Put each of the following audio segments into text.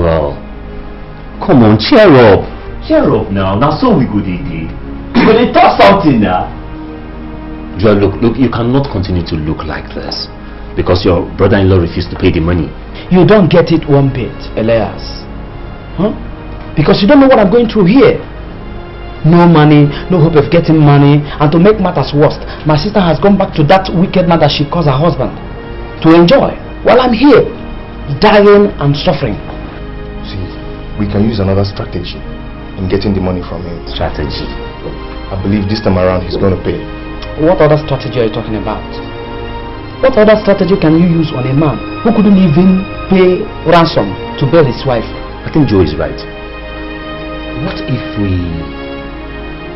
Joel, come on, cheer up. Cheer up now. Now so we go dey. But they talk something now. Joel, look, you cannot continue to look like this because your brother-in-law refused to pay the money. You don't get it one bit, Elias. Huh? Because you don't know what I'm going through here. No money, no hope of getting money, and to make matters worse, my sister has gone back to that wicked man that she calls her husband to enjoy while I'm here, dying and suffering. See, we can use another strategy in getting the money from him. Strategy? I believe this time around he's going to pay. What other strategy are you talking about? What other strategy can you use on a man who couldn't even pay ransom to bail his wife? I think Joe is right. What if we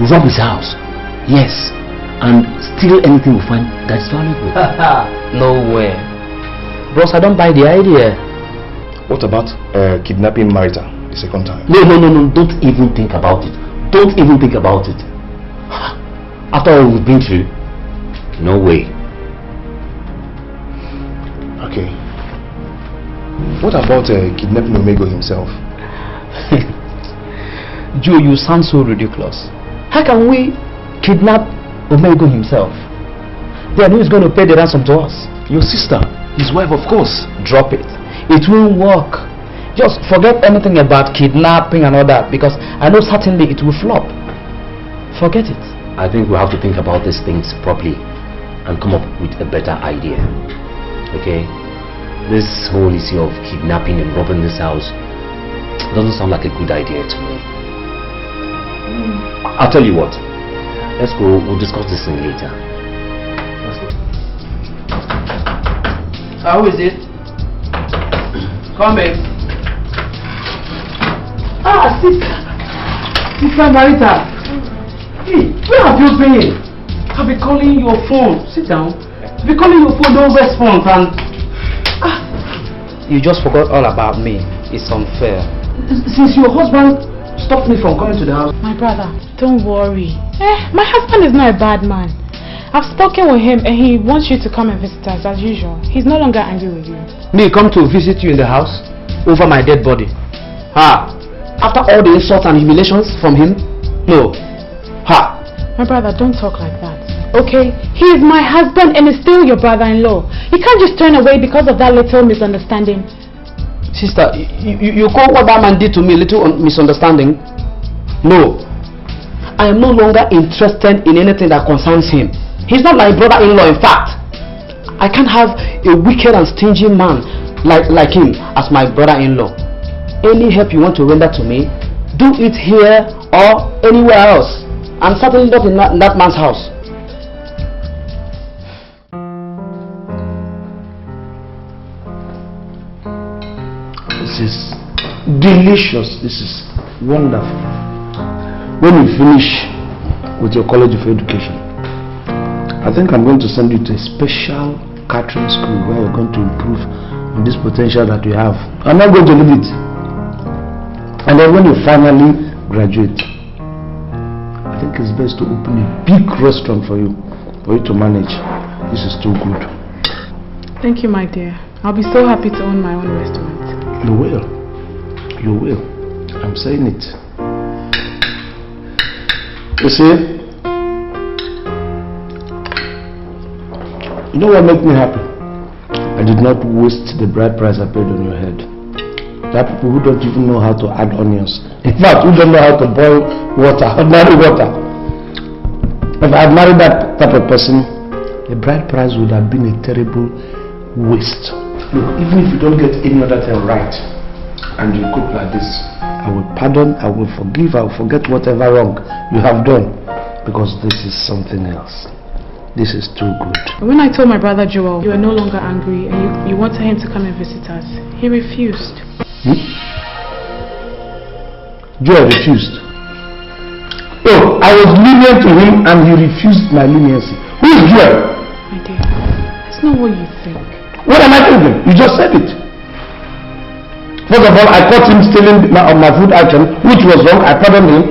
rob his house? Yes, and steal anything we find that's valuable. No way. Bros, I don't buy the idea. What about kidnapping Marita the second time? No, don't even think about it. Don't even think about it. After all we've been through, no way. Okay. What about kidnapping Omego himself? Joe, you sound so ridiculous. How can we kidnap Omego himself? Then who is going to pay the ransom to us? Your sister, his wife, of course. Drop it. It won't work. Just forget anything about kidnapping and all that, because I know certainly it will flop. Forget it. I think we have to think about these things properly and come up with a better idea. Okay? This whole issue of kidnapping and robbing this house doesn't sound like a good idea to me. I'll tell you what. Let's go. We'll discuss this thing later. Let's go. How is it? Come back. Sister Marita. Hey, where have you been? I've been calling your phone. Sit down. I've been calling your phone, no response, and you just forgot all about me. It's unfair. Since your husband stopped me from coming to the house. My brother, don't worry. My husband is not a bad man. I've spoken with him and he wants you to come and visit us as usual. He's no longer angry with you. Me come to visit you in the house over my dead body? After all the insults and humiliations from him? No. My brother, don't talk like that. Okay? He is my husband and is still your brother-in-law. You can't just turn away because of that little misunderstanding. Sister, you call what that man did to me a little misunderstanding? No. I am no longer interested in anything that concerns him. He's not my brother-in-law. In fact, I can't have a wicked and stingy man like him as my brother-in-law. Any help you want to render to me, do it here or anywhere else, and certainly not in that man's house. This is delicious. This is wonderful. When you finish with your college of education, I think I'm going to send you to a special catering school where you're going to improve on this potential that you have. I'm not going to leave it. And then when you finally graduate, I think it's best to open a big restaurant for you to manage. This is too good. Thank you, my dear. I'll be so happy to own my own restaurant. You will. You will. I'm saying it. You see, you know what made me happy? I did not waste the bride price I paid on your head. There are people who don't even know how to add onions. In fact, who don't know how to boil water, ordinary water. If I had married that type of person, the bride price would have been a terrible waste. Look, even if you don't get any other thing right, and you cook like this, I will pardon, I will forgive, I will forget whatever wrong you have done, because this is something else. This is too good. When I told my brother Joel you were no longer angry and you wanted him to come and visit us, he refused. Joel refused. Oh, I was lenient to him and he refused my leniency. Who is Joel? My dear, that's not what you think. What am I thinking? You just said it. First of all, I caught him stealing my food item, which was wrong. I pardoned him.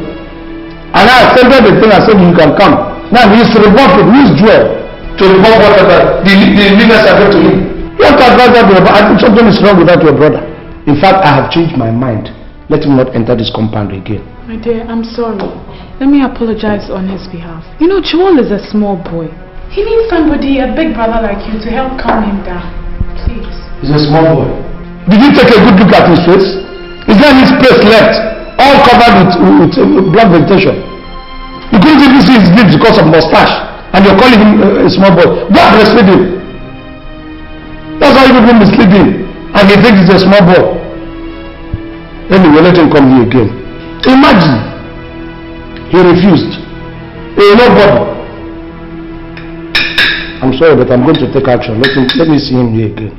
And I accepted the thing. I said, you can come. Now he's revolted. Who is Joel? To report whatever the leaders are going to him. You have to advise that, I think something is wrong with that, your brother. In fact, I have changed my mind. Let him not enter this compound again. My dear, I'm sorry. Let me apologize on his behalf. You know, Joel is a small boy. He needs somebody, a big brother like you, to help calm him down. Please. He's a small boy. Did you take a good look at his face? Is there any space left? All covered with blood vegetation. You couldn't even see his lips because of mustache. And you're calling him a small boy. Go and breastfeed him. That's how you people mislead him. And he thinks he's a small boy. Anyway, let him come here again. Imagine. He refused. Nobody. I'm sorry, but I'm going to take action. Let me see him here again.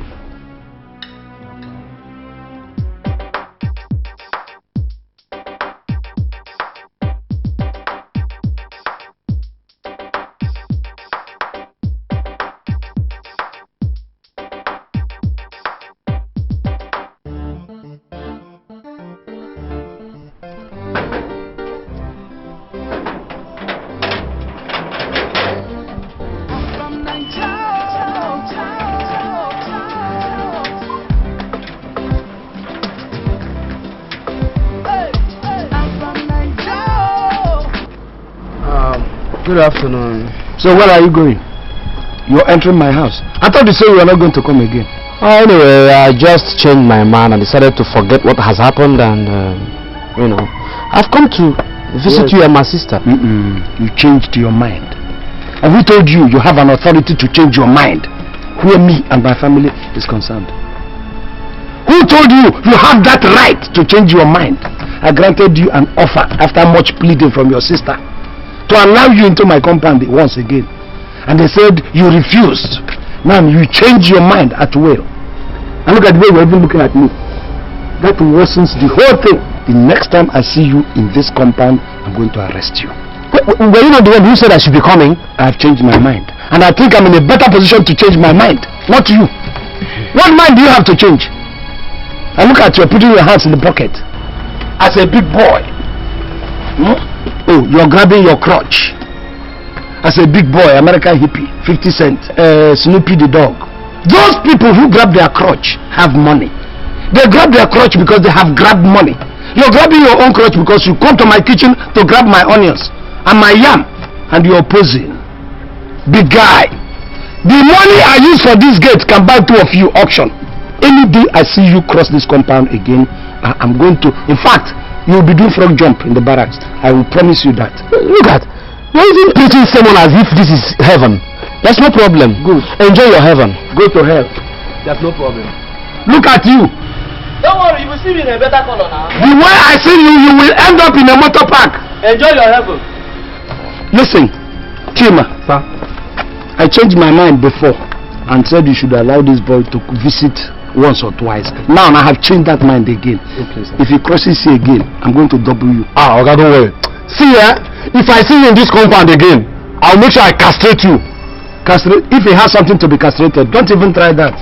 Good afternoon. So where are you going? You're entering my house. I thought you said you were not going to come again. Anyway, I just changed my mind and decided to forget what has happened and, you know, I've come to visit you and my sister. You changed your mind. And who told you you have an authority to change your mind where me and my family is concerned? Who told you you have that right to change your mind? I granted you an offer after much pleading from your sister to allow you into my compound once again. And they said you refused. Now you change your mind at will. And look at the way you're even looking at me. That worsens the whole thing. The next time I see you in this compound, I'm going to arrest you. Were you not the one who said I should be coming? I've changed my mind. And I think I'm in a better position to change my mind. Not you. What mind do you have to change? And look at you putting your hands in the pocket. As a big boy. Oh, you're grabbing your crotch. As a big boy, American hippie, 50 Cent, Snoopy the dog. Those people who grab their crotch have money. They grab their crotch because they have grabbed money. You're grabbing your own crotch because you come to my kitchen to grab my onions and my yam, and you're opposing. Big guy. The money I use for this gate can buy two of you auction. Any day I see you cross this compound again, I'm going to, in fact, you'll be doing frog jump in the barracks. I will promise you that. Look at, you're even treating someone as if this is heaven. That's no problem. Good. Enjoy your heaven. Go to hell. That's no problem. Look at you. Don't worry, you will see me in a better color now. The way I see you, you will end up in a motor park. Enjoy your heaven. Listen, Chima. Sir? I changed my mind before and said you should allow this boy to visit once or twice. Now I have changed that mind again. Okay, sir. If he crosses here again, I'm going to double you. Okay, don't worry. See, if I see you in this compound again, I'll make sure I castrate you. Castrate? If he has something to be castrated, don't even try that.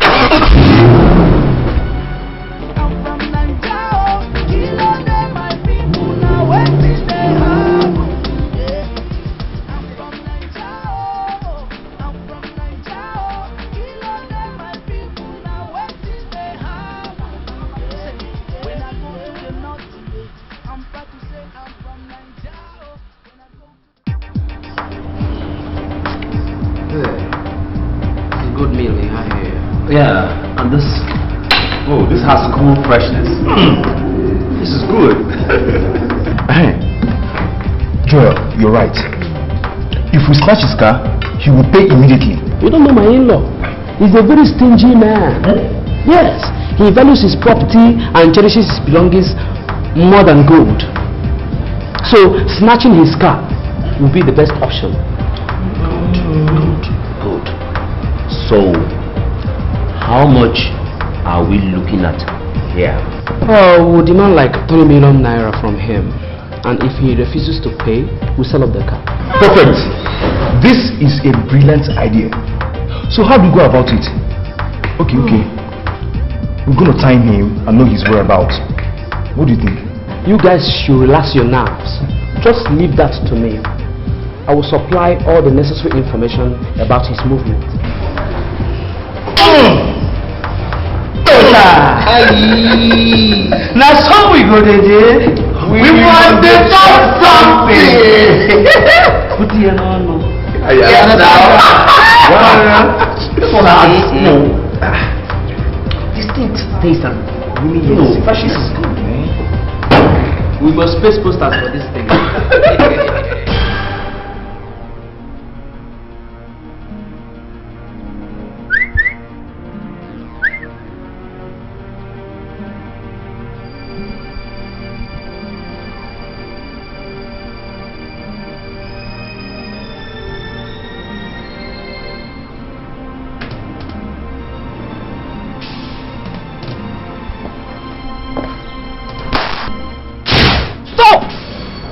Yeah, and this has cool freshness. This is good. Hey, Joel, you're right. If we snatch his car, he will pay immediately. You don't know my in-law. He's a very stingy man. Yes, he values his property and cherishes his belongings more than gold. So snatching his car will be the best option. Good. So, how much are we looking at here? We'll demand like 20 million naira from him. And if he refuses to pay, we'll sell up the car. Perfect. This is a brilliant idea. So how do we go about it? Okay. We're going to time him and know his whereabouts. What do you think? You guys should relax your nerves. Just leave that to me. I will supply all the necessary information about his movement. Now so we go there. We want to talk something. Put your on. Yes, now. This one this thing tastes really no. Fashion is good, man. We must paste posters for this thing.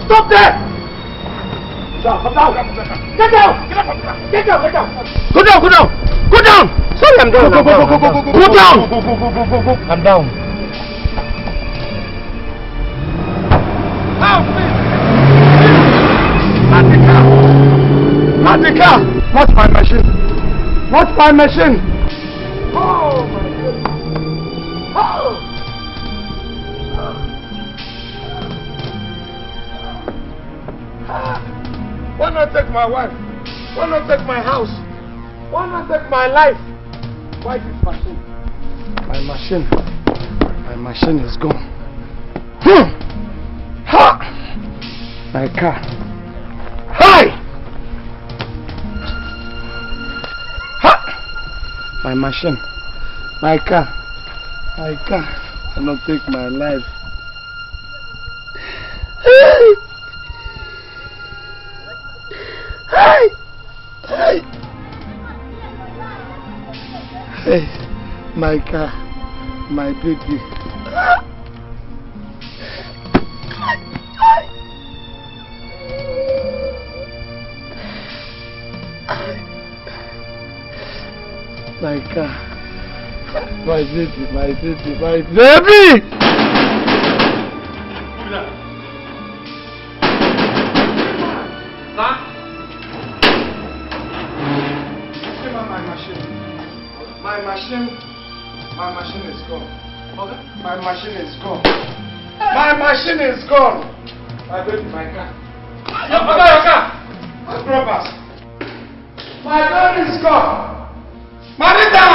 Stop there! Come down! Get down! Get down! Get down! Go down! Go down! Go down! Sorry, I'm down. Go down! I'm down. Help me! Not the car! Not my machine! Not my machine! Oh my goodness! Oh! Why not take my wife? Why not take my house? Why not take my life? Why this machine? My machine. My machine is gone. Ha! My car. Hi! Ha! My machine. My car. My car. Why not take my life? Hey! Hey! Hey! My car, my baby. My car, my baby, my baby, my baby! My machine is gone. Okay. My machine is gone. My machine is gone. My baby, my car. Your car. My brothers. My car is gone. Marita!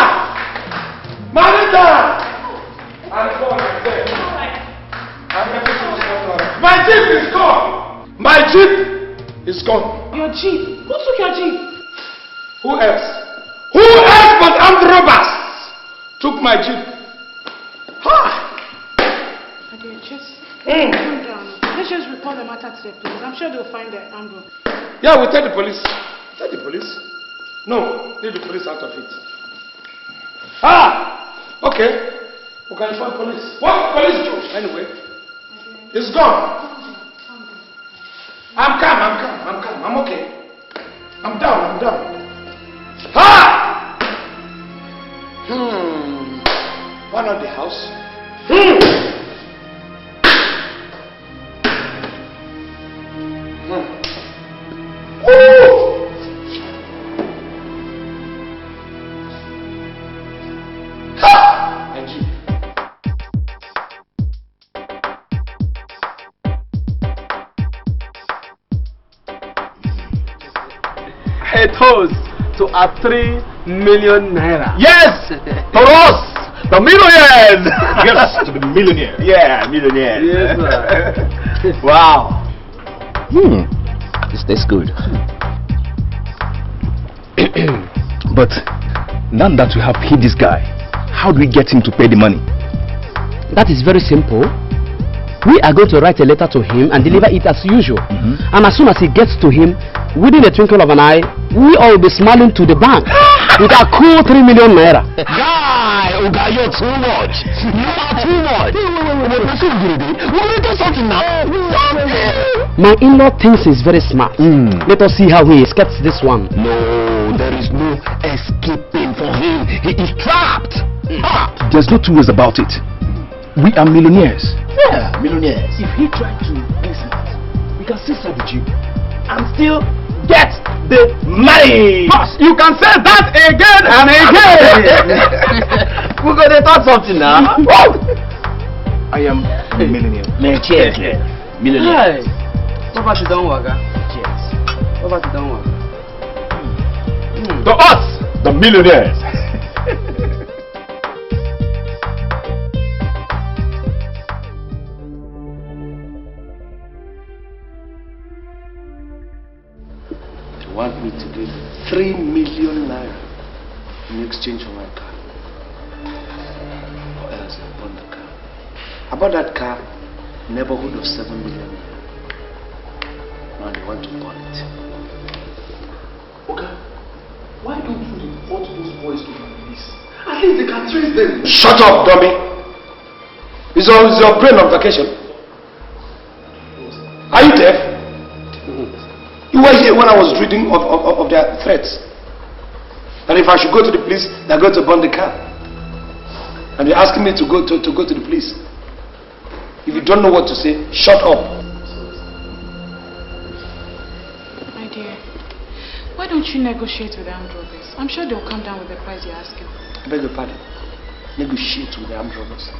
I'm gone, I said. My jeep is gone. My jeep is gone. Your jeep? Who took your jeep? Who else? Who else but armed robbers took my jeep? Ha! Okay, just calm down. Let's just report the matter to the police. I'm sure they'll find the armed robber. Yeah, we'll tell the police. Tell the police. No, leave the police out of it. Okay. We can inform police. What police do anyway? Okay. It's gone. I'm calm. I'm okay. I'm down. One on the house. A toast to our 3 million naira. Yes! For us! The millionaires! Yes, to the millionaire. Yeah, millionaires. Yes, sir. Wow. This tastes good. But now that we have hit this guy, how do we get him to pay the money? That is very simple. We are going to write a letter to him and deliver it as usual. And as soon as it gets to him, within a twinkle of an eye, we all will be smiling to the bank with our cool 3 million naira. Guy, Oga, you're too much. You are too much. We'll do something now. My in-law thinks he's very smart. Let us see how he escapes this one. No, there is no escaping for him. He is trapped. There's no two ways about it. We are millionaires. Yeah, millionaires. If he tried to listen, we can still sell the jeep and still get the money. Boss, you can say that again and again. We're gonna talk something now. I am a millionaire. Man, cheers, millionaire. Hey. Poverty don't work. Cheers. Poverty don't work. To us, the millionaires. They want me to give 3 million naira in exchange for my car. Or else I burn the car. I bought that car, neighborhood of 7 million naira. Now they want to burn it. Okay. Why don't you report those boys to the police? At least they can trace them. Shut up, dummy! Is your brain on vacation? Are you deaf? You were here when I was reading of their threats. And if I should go to the police, they're going to burn the car. And you're asking me to go to the police. If you don't know what to say, shut up. My dear, why don't you negotiate with the armed robbers? I'm sure they'll come down with the price you're asking. I beg your pardon. Negotiate with the armed robbers.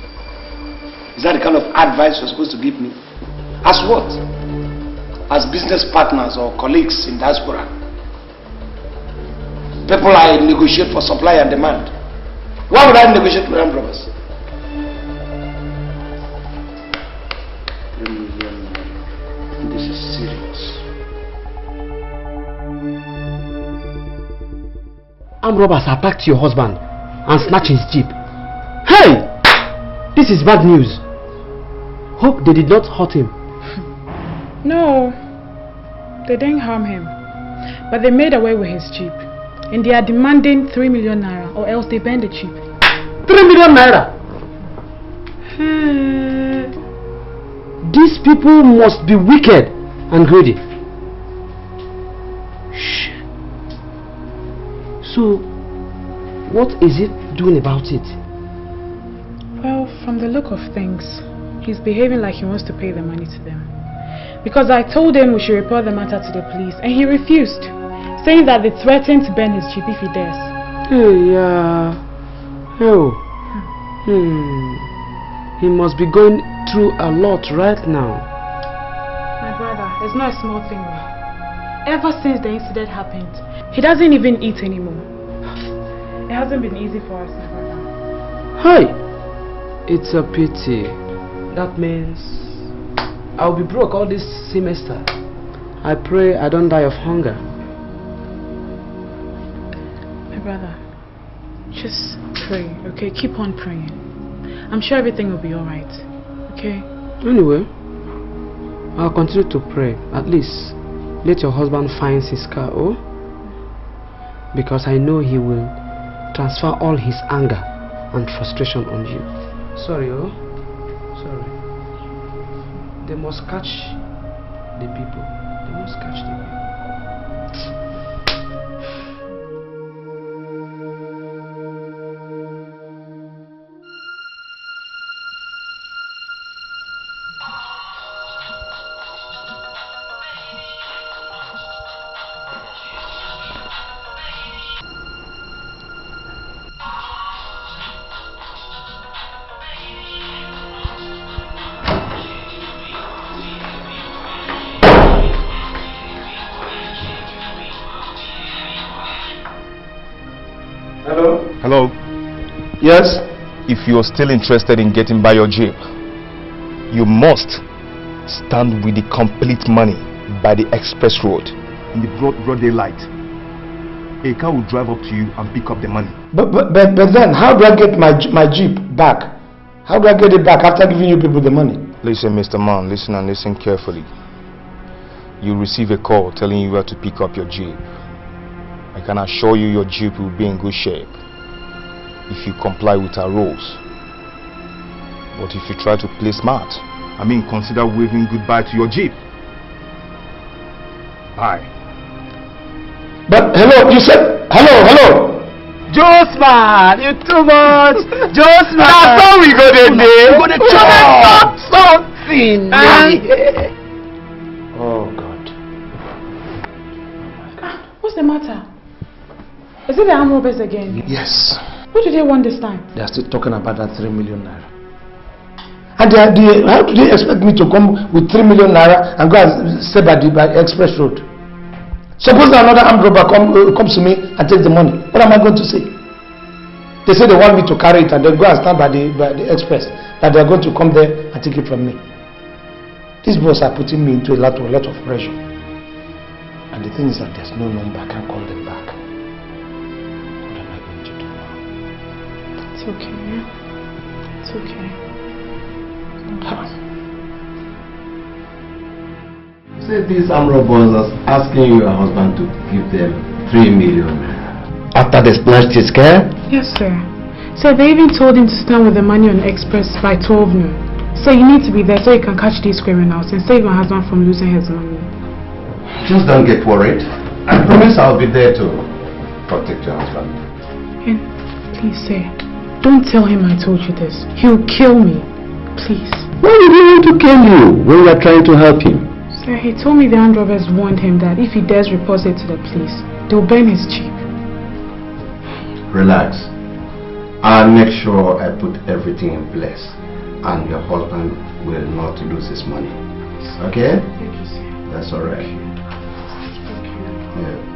Is that the kind of advice you're supposed to give me? As what? As business partners or colleagues in diaspora? People I negotiate for supply and demand. Why would I negotiate with armed robbers? 3 million. This is serious. Armed robbers attacked your husband and snatched his jeep. Hey! This is bad news. Hope they did not hurt him. No, they didn't harm him. But they made away with his jeep. And they are demanding 3 million naira or else they burn the jeep. 3 million naira! These people must be wicked and greedy. Shh. So, what is it doing about it? Well, from the look of things, he's behaving like he wants to pay the money to them. Because I told him we should report the matter to the police and he refused, saying that they threatened to burn his jeep if he dares. Yeah. Oh. He must be going through a lot right now. My brother, it's not a small thing. Ever since the incident happened, he doesn't even eat anymore. It hasn't been easy for us, my brother. Hi. It's a pity. That means I'll be broke all this semester. I pray I don't die of hunger. My brother, just pray, okay? Keep on praying. I'm sure everything will be alright, okay? Anyway, I'll continue to pray. At least let your husband find his car, oh? Because I know he will transfer all his anger and frustration on you. Sorry, oh? Sorry. They must catch the people. They must catch the people. Hello? Yes? If you're still interested in getting by your jeep, you must stand with the complete money by the express road in the broad daylight. A car will drive up to you and pick up the money. But then, how do I get my jeep back? How do I get it back after giving you people the money? Listen, Mr. Man, listen and listen carefully. You'll receive a call telling you where to pick up your jeep. I can assure you your jeep will be in good shape if you comply with our rules. But if you try to play smart, consider waving goodbye to your jeep. Bye. But hello, you said hello. Josman, you too much. Josman. That's how we go there. We're gonna try something. Oh God. What's the matter? Is it the armed robbers again? Yes. What do they want this time? They are still talking about that 3 million naira. And how do they expect me to come with 3 million naira and go and stay by the express road? Suppose another armed robber comes to me and takes the money. What am I going to say? They say they want me to carry it and then go and stand by the express. That they are going to come there and take it from me. These boys are putting me into a lot of pressure. And the thing is that there's no number. I can't call them back. What am I going to do now? It's okay, man. It's okay. You say these armed robbers are asking your husband to give them 3 million. After they splashed his car? Yes, sir. So they even told him to stand with the money on express by 12 noon. So you need to be there so you can catch these criminals and save my husband from losing his money. Just don't get worried. I promise I'll be there to protect your husband. And please, sir, don't tell him I told you this. He'll kill me. Please. Why would he want to kill you when we are trying to help him? Sir, he told me the armed robbers warned him that if he dares report it to the police, they'll burn his jeep. Relax. I'll make sure I put everything in place and your husband will not lose his money. Okay? Thank you, sir. That's alright. Yeah.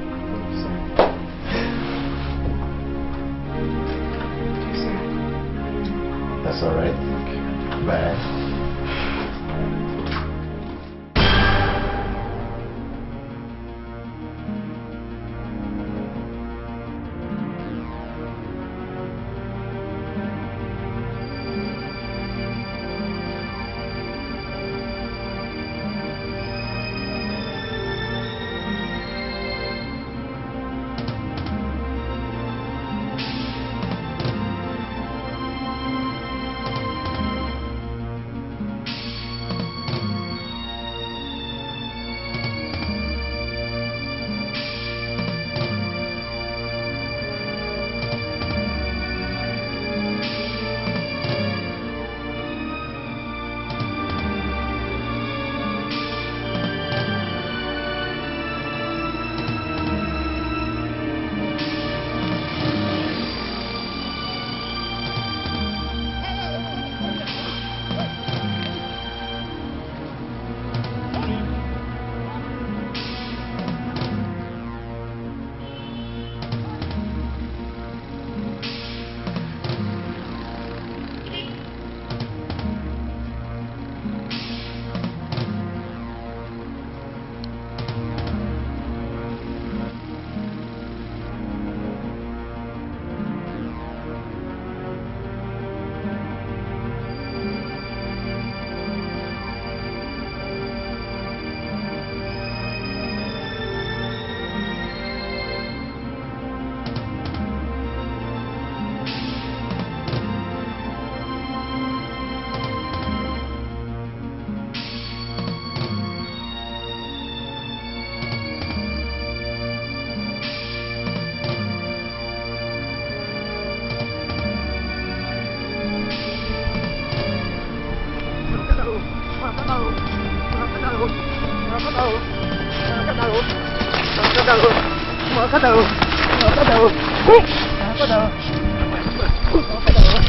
That's alright. Bye.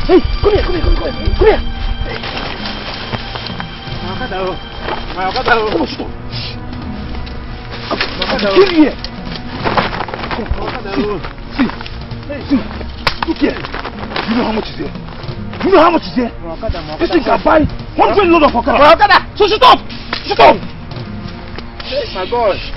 Hey, come here. Give here. See. Look here. You know how much is here? This thing can buy 100 load of Okada. So shut up. Oh my gosh.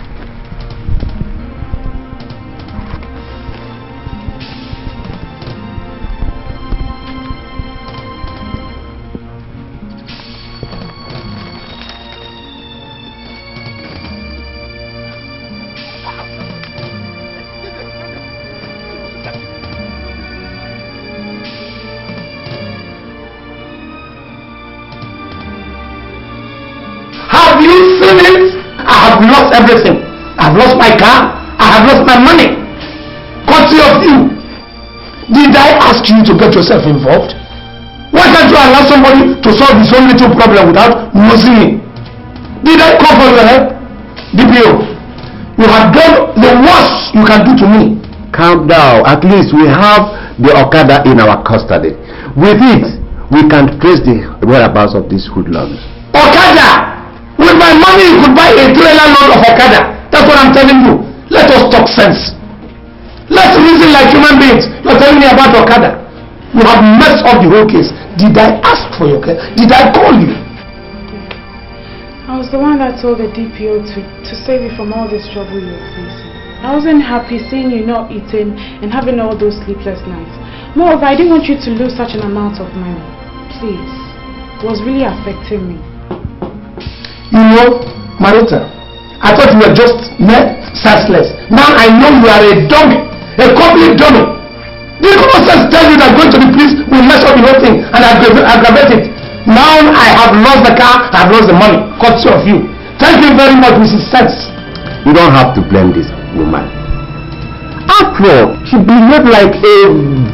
Have you seen it? I have lost everything. I have lost my car. I have lost my money. Courtesy of you. Did I ask you to get yourself involved? Why can't you allow somebody to solve his own little problem without losing him? Did I call for your help? DPO, you have done the worst you can do to me. Calm down. At least we have the Okada in our custody. With it, we can trace the whereabouts of these hoodlums. Okada! With my money, you could buy a trailer load of Okada. That's what I'm telling you. Let us talk sense. Let's reason like human beings. You're telling me about Okada. You have messed up the whole case. Did I ask for your case? Did I call you? I was the one that told the DPO to save you from all this trouble you're facing. I wasn't happy seeing you not eating and having all those sleepless nights. Moreover, I didn't want you to lose such an amount of money. Please. It was really affecting me. You know, Marita, I thought you were just senseless. Now I know you are a dummy. A complete dummy. The common sense tell you that going to the police will mess up the whole thing and aggravate it. Now I have lost the car, I have lost the money. Courtesy of you. Thank you very much, Mrs. Sense. You don't have to blame this woman. After all, she behaved like a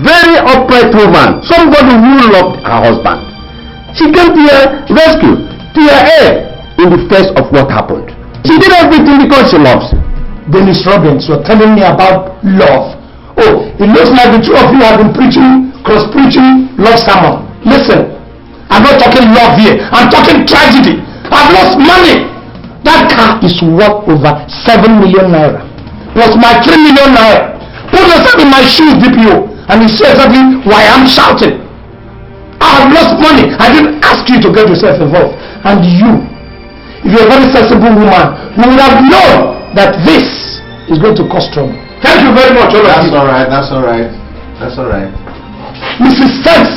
very upright woman, somebody who loved her husband. She came to your rescue, to your aid, in the face of what happened. She did everything because she loves. Dennis Robbins, you're telling me about love. Oh, it looks like the two of you have been preaching, cross-preaching love sermon. Listen, I'm not talking love here. I'm talking tragedy. I've lost money. That car is worth over 7 million naira. Plus my 3 million naira. Put yourself in my shoes, DPO, and you see exactly why I'm shouting. I have lost money. I didn't ask you to get yourself involved. And you, if you're a very sensible woman, you would have known that this is going to cause trouble. Thank you very much, all of you. Alright, that's alright. That's alright. Mrs. Sense,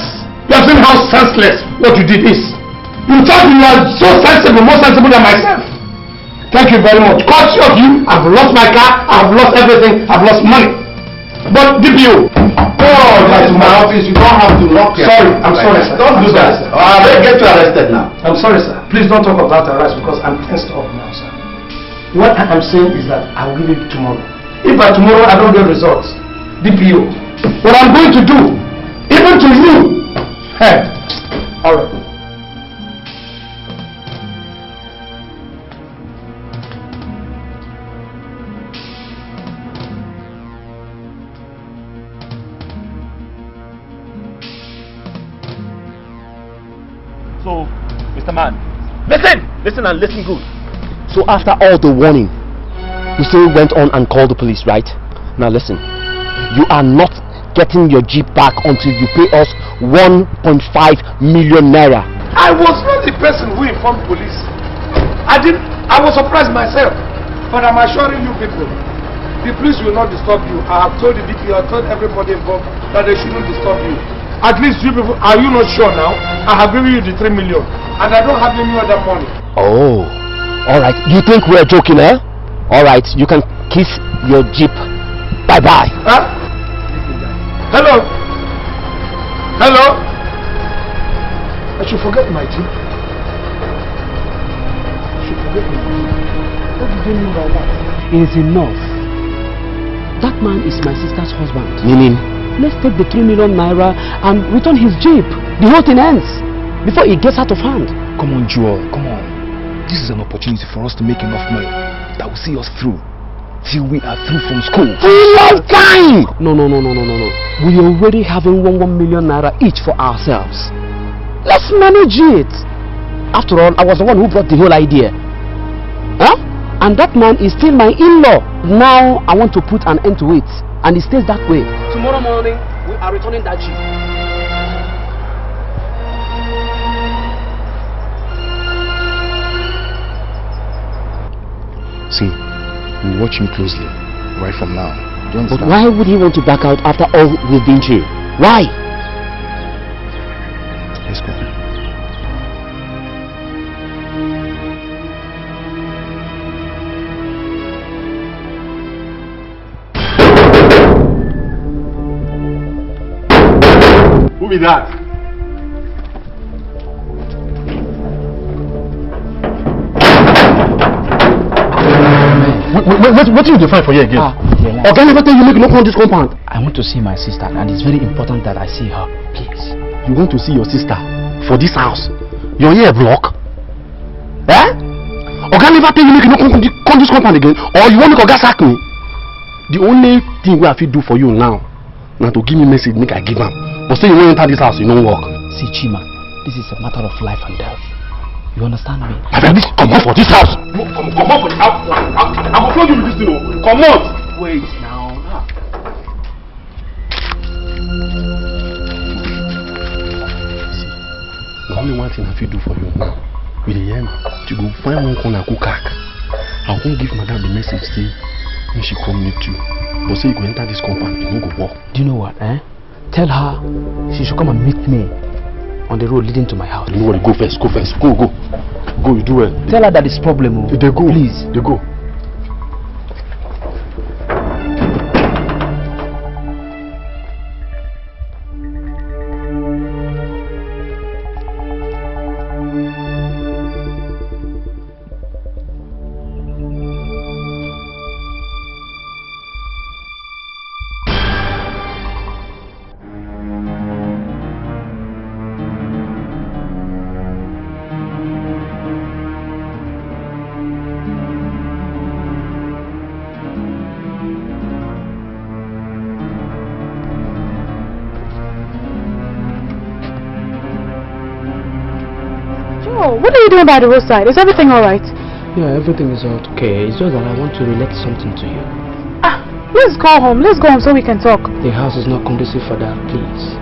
you have seen how senseless what you did is. You thought you were so sensible, more sensible than myself. Thank you very much. Courtesy of you, I've lost my car, I've lost everything, I've lost money. But DPO, That's my office, you don't have to lock it. Sorry, I'm sorry, sir. Don't do that. I will get you arrested now. I'm sorry, sir. Please don't talk about arrest because I'm tensed up now, sir. What I am saying is that I will give it tomorrow. If by tomorrow I don't get results, DPO, what I'm going to do, even to you, hey, all right. So, Mr. Man, listen and listen good. So after all the warning, you still went on and called the police, right? Now listen, you are not getting your Jeep back until you pay us 1.5 million naira. I was not the person who informed police. I was surprised myself. But I'm assuring you people, the police will not disturb you. I have told the DPO, I told everybody involved that they shouldn't disturb you. At least you people, are you not sure now? I have given you the 3 million and I don't have any other money. Oh, alright. You think we're joking, eh? Alright, you can kiss your Jeep. Bye-bye. Huh? Hello? Hello? I should forget my Jeep. I should forget my Jeep. What did you mean by that? It is enough. That man is my sister's husband. Meaning? Let's take the 3 million naira and return his Jeep. The whole thing ends before it gets out of hand. Come on, Joel, come on. This is an opportunity for us to make enough money that will see us through till we are through from school. Long time! No. We already having 1 million naira each for ourselves. Let's manage it. After all, I was the one who brought the whole idea. Huh? And that man is still my in-law. Now I want to put an end to it. And it stays that way. Tomorrow morning, we are returning that Jeep. See, we watch him closely, right from now. Do you understand? But why would he want to back out after all we've been through? Why? Let's go. Who be that? What do you define for here again? Okay, never tell you make no on this compound. I want to see my sister and it's very important that I see her. Please. You want to see your sister for this house? Your ear block? Eh? Okay, never tell you make no on this compound again. Or you want me to go sack me? The only thing we have to do for you now Now to give me message, make I give him. But say you won't enter this house, you don't work. See, Chima, this is a matter of life and death. You understand me? Come on for this house. Come on for this house. I'm going to you with this thing. Come on. Wait now. The only one thing I feel do for you now, with the end, to go find one corner go cack. I won't give madam the message say when she come meet you. But say you go enter this compound, you won't go walk. Do you know what, Tell her she should come and meet me on the road leading to my house. You know what? Go first. Go, you do well. Tell her that it's problem. They go. Please. They go. What are you doing by the roadside? Is everything alright? Yeah, everything is okay. It's just that I want to relate something to you. Let's go home. Let's go home so we can talk. The house is not conducive for that, please.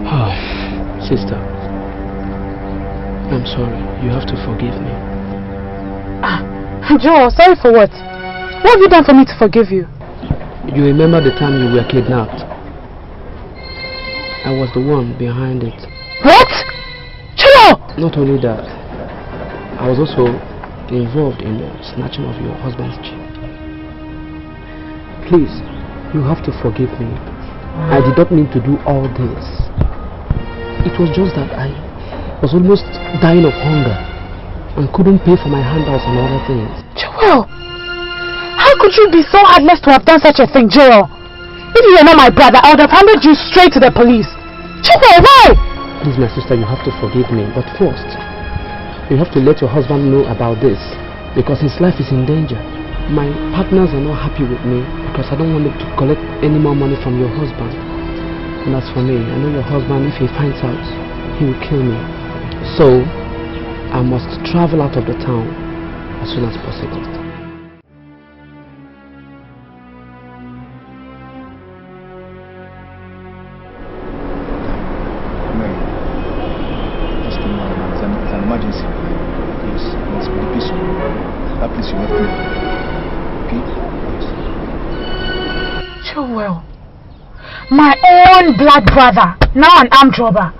Oh, sister. I'm sorry. You have to forgive me. Joe, sorry for what? What have you done for me to forgive you? You remember the time you were kidnapped? I was the one behind it. What? Not only that, I was also involved in the snatching of your husband's jeep. Please, you have to forgive me. I did not mean to do all this. It was just that I was almost dying of hunger and couldn't pay for my handouts and other things. Joel! How could you be so heartless to have done such a thing, Joel? If you were not my brother, I would have handed you straight to the police. Joel, why? Please, my sister, you have to forgive me. But first, you have to let your husband know about this because his life is in danger. My partners are not happy with me because I don't want them to collect any more money from your husband. And as for me, I know your husband, if he finds out, he will kill me. So, I must travel out of the town as soon as possible. My own blood brother, now an armed robber.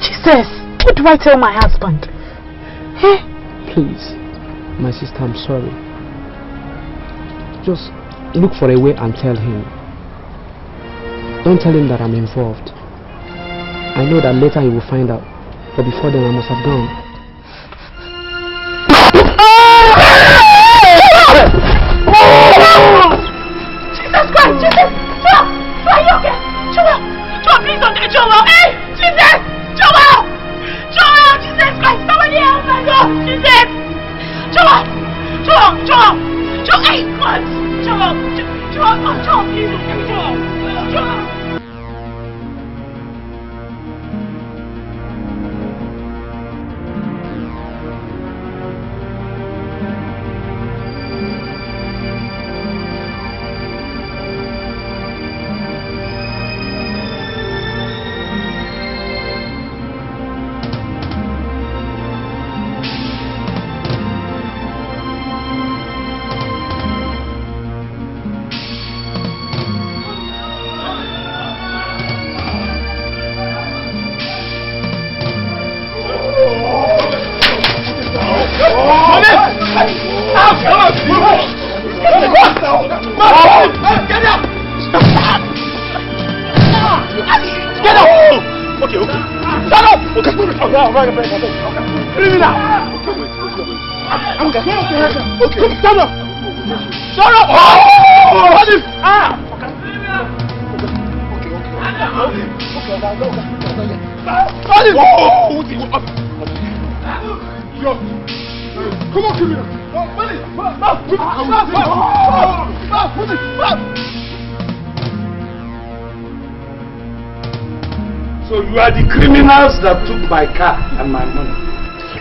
Jesus, what do I tell my husband? Hey? Please, my sister, I'm sorry. Just look for a way and tell him. Don't tell him that I'm involved. I know that later he will find out, but before then I must have gone. Jesus Christ, Jesus! Are you okay? Joel! Joel, please don't die, Joel! Hey! Jesus! Joel! Joel! Jesus Christ! Somebody help my God! Jesus! Joel! Hey, God! Joel! Joel, please don't die, Joel! So you are the criminals that took my car and my money.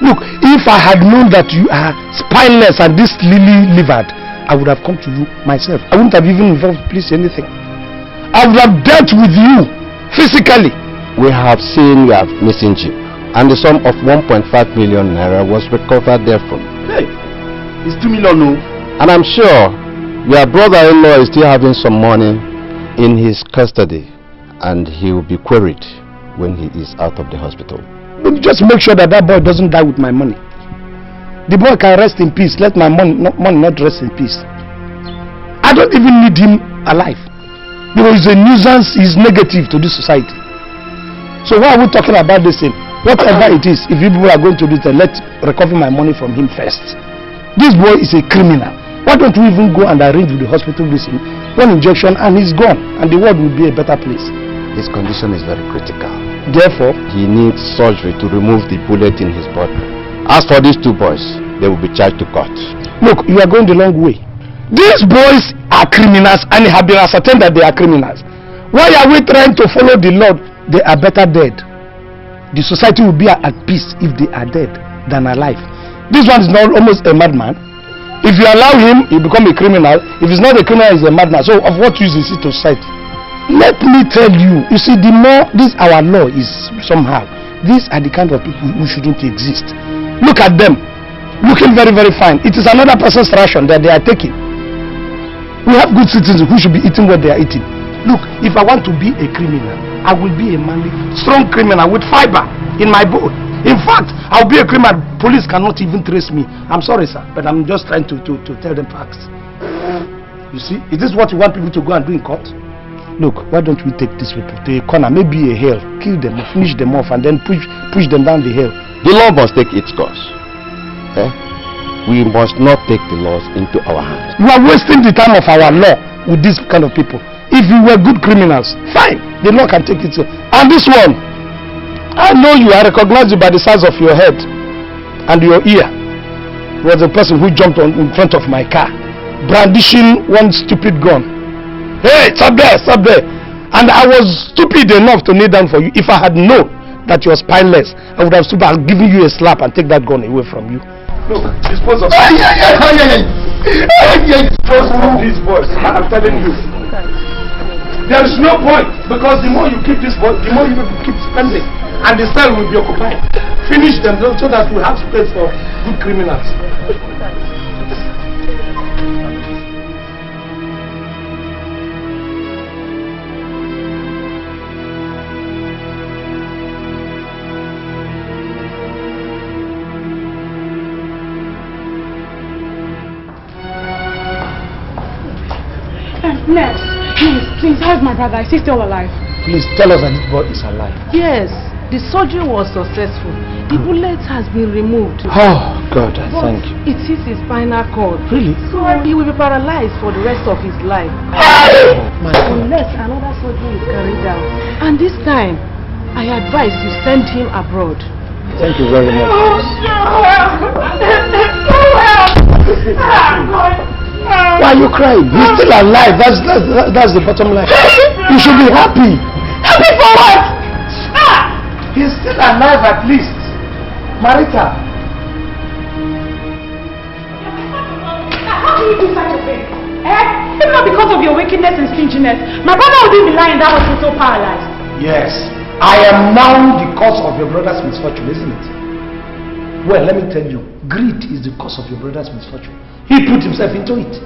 Look, if I had known that you are spineless and this lily-livered, I would have come to you myself. I wouldn't have even involved police or anything. I would have dealt with you physically. We have seen you have missing jeep, and the sum of 1.5 million naira was recovered therefrom. Hey, it's 2 million, no? And I'm sure your brother-in-law is still having some money in his custody, and he will be queried when he is out of the hospital. Just make sure that boy doesn't die with my money. The boy can rest in peace. Let my money not rest in peace. I don't even need him alive. Because he's a nuisance, he's negative to this society. So why are we talking about this thing? Whatever it is, if you people are going to do it, let's recover my money from him first. This boy is a criminal. Why don't we even go and arrange with the hospital this thing? One injection and he's gone, and the world will be a better place. His condition is very critical. Therefore, he needs surgery to remove the bullet in his body. As for these two boys, they will be charged to court. Look, you are going the long way. These boys are criminals and have been ascertained that they are criminals. Why are we trying to follow the law? They are better dead. The society will be at peace if they are dead than alive. This one is not almost a madman. If you allow him, he become a criminal. If he's not a criminal, he's a madman. So of what use is it to society? Let me tell you, you see, the more this our law is somehow, these are the kind of people who shouldn't exist. Look at them, looking very, very fine. It is another person's ration that they are taking. We have good citizens who should be eating what they are eating. Look, if I want to be a criminal, I will be a manly, strong criminal with fiber in my bone. In fact, I'll be a criminal. Police cannot even trace me. I'm sorry, sir, but I'm just trying to tell them facts. You see, is this what you want people to go and do in court? Look, why don't we take these people to a corner, maybe a hill, kill them, finish them off, and then push them down the hill. The law must take its course. We must not take the laws into our hands. We are wasting the time of our law with these kind of people. If you were good criminals, fine, the law can take it. And this one, I know you are recognized by the size of your head and your ear. Was the person who jumped in front of my car, brandishing one stupid gun. Hey, stop there, stop there. And I was stupid enough to kneel down for you. If I had known that you were spineless, I would have stood back, given you a slap and take that gun away from you. Look, dispose of dispose of these boys. I'm telling you. There is no point, because the more you keep this boy, the more you keep spending, and the cell will be occupied. Finish them so that we have space for good criminals. Nurse, please, how's my brother? Is he still alive? Please tell us that this boy is alive. Yes, the surgery was successful. The bullet has been removed. Oh, God, thank you. It is his spinal cord. Really? So he will be paralyzed for the rest of his life. Unless another surgery is carried out. And this time, I advise you send him abroad. Thank you very much. Why are you crying? He's still alive. That's the bottom line. You should be happy. Happy for what? He's still alive at least. Marita. How can you do such a thing? If not because of your wickedness and stinginess, my brother would be lying in that hospital paralyzed. Yes. I am now the cause of your brother's misfortune, isn't it? Well, let me tell you, greed is the cause of your brother's misfortune. He put himself into it.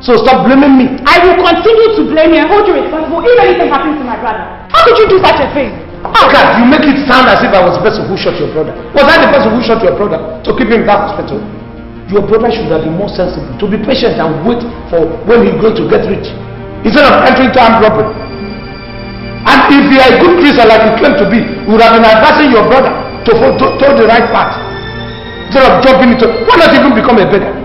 So stop blaming me. I will continue to blame you and hold you responsible if anything happens to my brother. How could you do such a thing? How can you make it sound as if I was the person who shot your brother? Was I the person who shot your brother to keep him in that hospital? Your brother should have been more sensible, to be patient and wait for when he's going to get rich, instead of entering into armed robbery. And if you are a good Christian like you claim to be, you would have been advising your brother to the right path, instead of jumping into. Why not even become a beggar?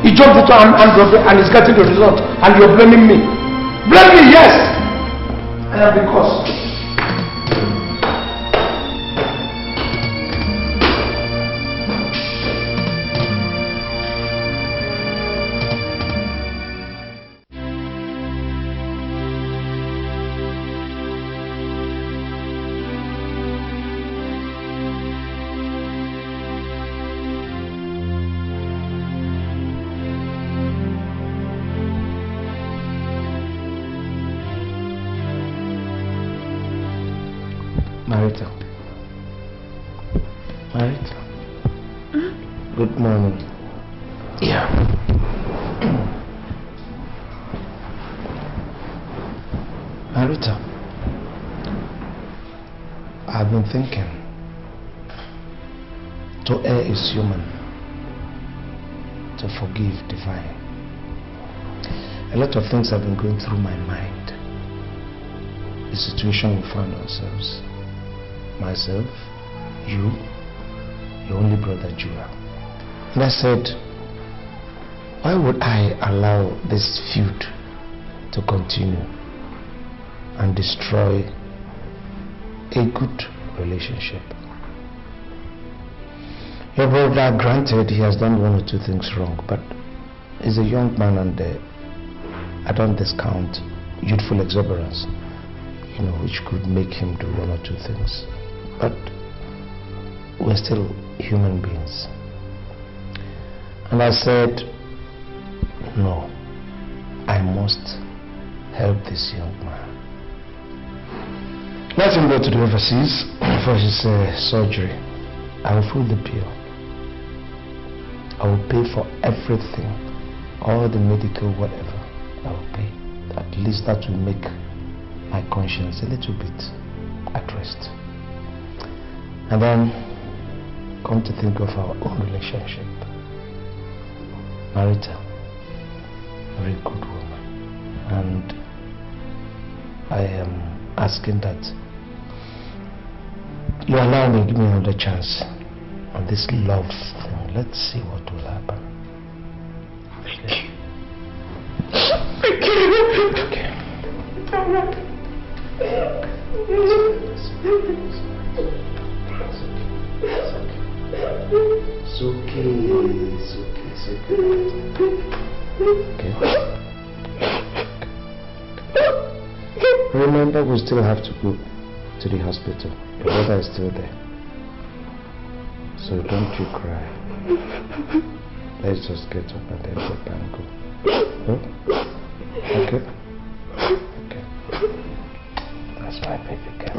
He jumped into armed robbery and is getting the result, and you're blaming me. Blame me, yes. I am the cause. Marita. Marita. Good morning. Yeah. Marita, I've been thinking. To err is human. To forgive, divine. A lot of things have been going through my mind. The situation we found ourselves. Myself, you, your only brother Jura. And I said, why would I allow this feud to continue and destroy a good relationship? Your brother, granted, he has done one or two things wrong, but he's a young man, and I don't discount youthful exuberance, which could make him do one or two things. But we're still human beings. And I said, no, I must help this young man. Let him go to the overseas for his surgery. I will foot the bill. I will pay for everything, all the medical whatever. I will pay. At least that will make my conscience a little bit at rest. And then come to think of our own relationship. Marita, a very good woman, and I am asking that you allow me, give me another chance on this love thing. Let's see what will happen. Thank you. Thank you. Okay. It's okay. It's okay. It's okay. Okay. Remember, we still have to go to the hospital. Your brother is still there. So don't you cry. Let's just get up and then go and go. Huh? Okay? Okay. That's my baby girl.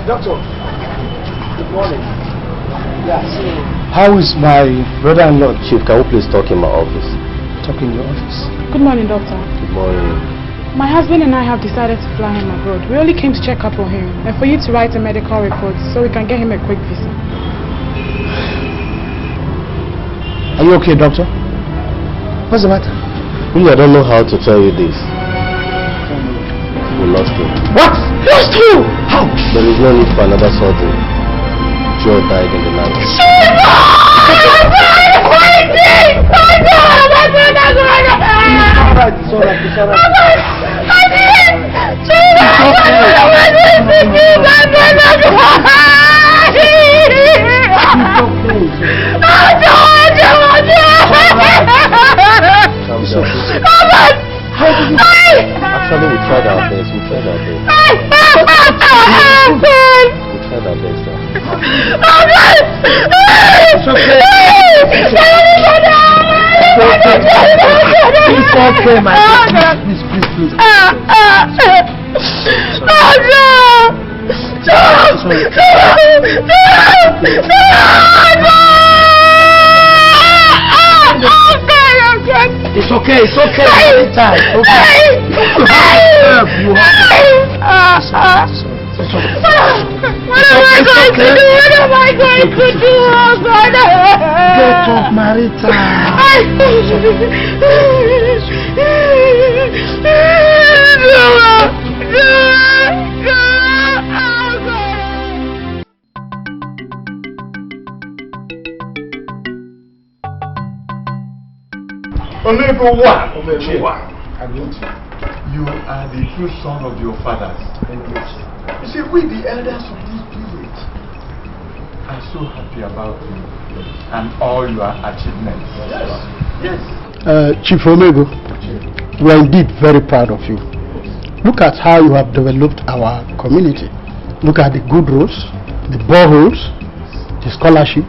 Doctor, good morning. Yeah, how is my brother-in-law? Chief, can you please talk in my office? Talk in your office? Good morning, doctor. Good morning. My husband and I have decided to fly him abroad. We only came to check up on him and for you to write a medical report so we can get him a quick visa. Are you okay, doctor? What's the matter? Really, I don't know how to tell you this. We lost him. What? Lost you? How? There is no need for another surgery. Joe died in the night. It's alright. Actually, we tried our best. We tried our best. Sir. It's okay. It's okay, my dear. Please. It's okay. It's okay. Time. Okay. You have it's okay. What am I going to do? What am I going to do? Oh God! Get up, Marita. You are the true son of your fathers. You see, we the elders of this village are so happy about you and all your achievements. Yes. Chief Omego, we are indeed very proud of you. Look at how you have developed our community. Look at the good roads, the boreholes, the scholarship,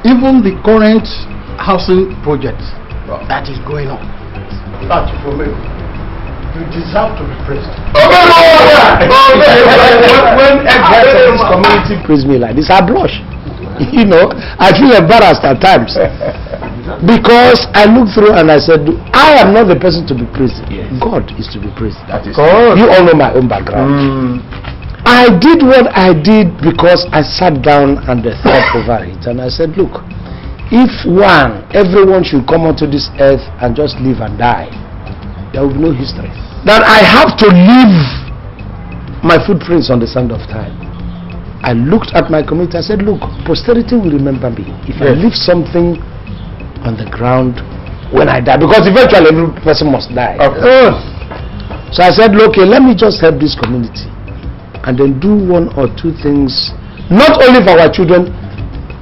even the current housing project that is going on. But you deserve to be praised. When everybody in this community praise me like this, I blush. You know, I feel embarrassed at times. Because I looked through and I said, I am not the person to be praised. Yes. God is to be praised. That is God. You all know my own background. I did what I did because I sat down and thought over it. And I said, look, if everyone should come onto this earth and just live and die, there will be no history. That I have to leave my footprints on the sand of time. I looked at my community. I said, look, posterity will remember me if I leave something on the ground when I die, because eventually every person must die. So I said, okay, let me just help this community and then do one or two things, not only for our children,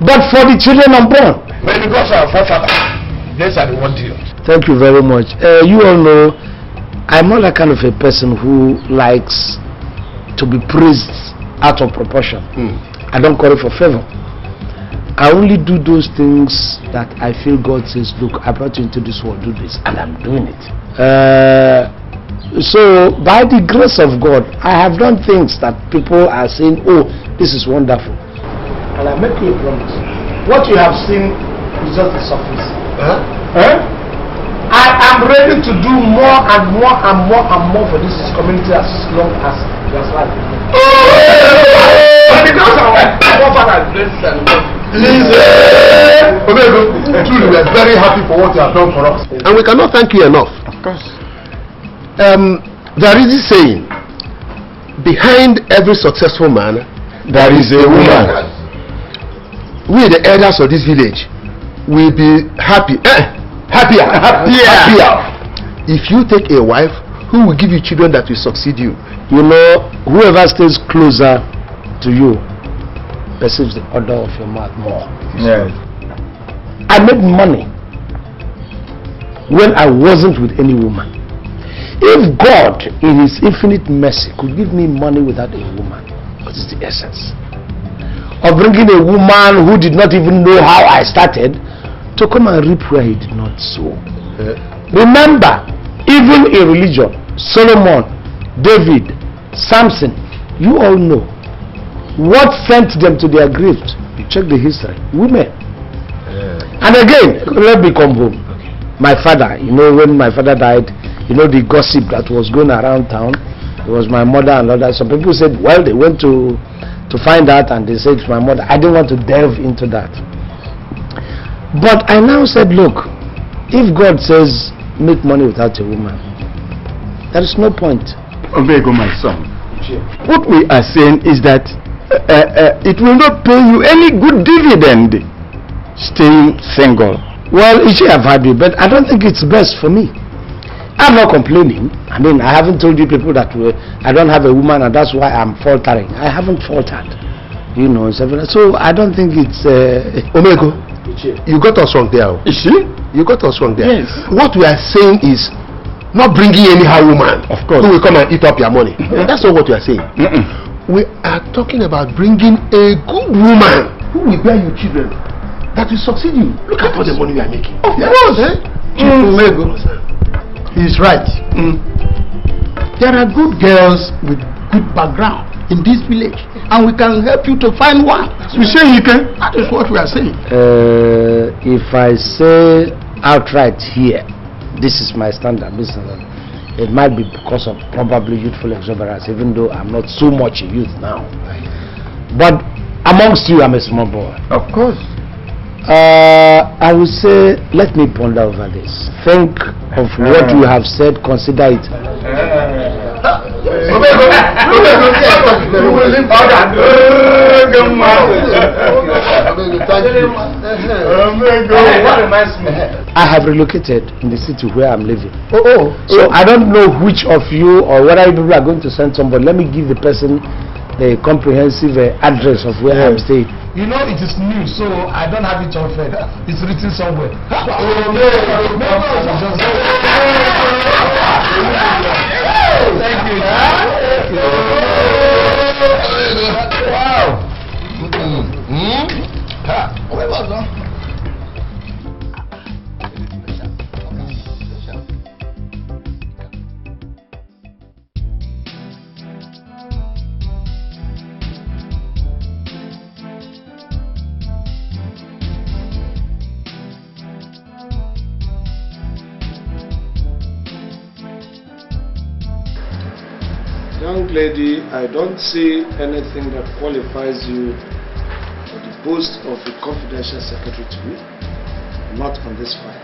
but for the children unborn. But because our forefathers, these are the one deal. Thank you very much. You all know I'm not that kind of a person who likes to be praised out of proportion. I don't call it for favor. I only do those things that I feel God says, look, I brought you into this world, do this, and I'm doing it. So by the grace of God, I have done things that people are saying, oh, this is wonderful. And I make you a promise. What you have seen is just the surface. I am ready to do more and more and more and more for this community as long as there's life. Because our forefathers blessed and truly, we are very happy for what you have done for us. And we cannot thank you enough. Of course. There is this saying, behind every successful man, there is a woman. We, the elders of this village, will be happier if you take a wife who will give you children that will succeed you. You know, whoever stays closer to you perceives the odor of your mouth more. Yes. I made money when I wasn't with any woman. If God, in His infinite mercy, could give me money without a woman, what is the essence of bringing a woman who did not even know how I started to come and reap where He did not sow? Remember, even in religion, Solomon, David, Samson, you all know what sent them to their graves. You check the history. Women. And again, let me come home. My father, you know, when my father died, you know the gossip that was going around town. It was my mother and others. Some people said, well, they went to find out and they said to my mother. I didn't want to delve into that. But I now said, look, if God says make money without a woman, there is no point. Obego, my son. What we are saying is that it will not pay you any good dividend staying single. Well, it should have had me, but I don't think it's best for me. I'm not complaining. I mean, I haven't told you people that I don't have a woman and that's why I'm faltering. I haven't faltered. You know, so I don't think it's... Omego, you got us wrong there. Is she? You got us wrong there. Yes. What we are saying is not bringing anyhow woman of course who will come and eat up your money. That's not what we are saying. We are talking about bringing a good woman who will bear you children that will succeed you. Look at all the money we are making. Of course. He's right. There are good girls with good background in this village, and we can help you to find one. You say you can? That is what we are saying. If I say outright here, this is my standard business, it might be because of probably youthful exuberance, even though I'm not so much a youth now. But amongst you, I'm a small boy. Of course. I would say, let me ponder over this. Think of what you have said, consider it. I have relocated in the city where I'm living. So I don't know which of you or whether you are going to send somebody. Let me give the person the comprehensive address of where I'm staying. You know it is new, so I don't have it on fed. It's written somewhere. Thank you. Young lady, I don't see anything that qualifies you for the post of a confidential secretary to me. Not on this file.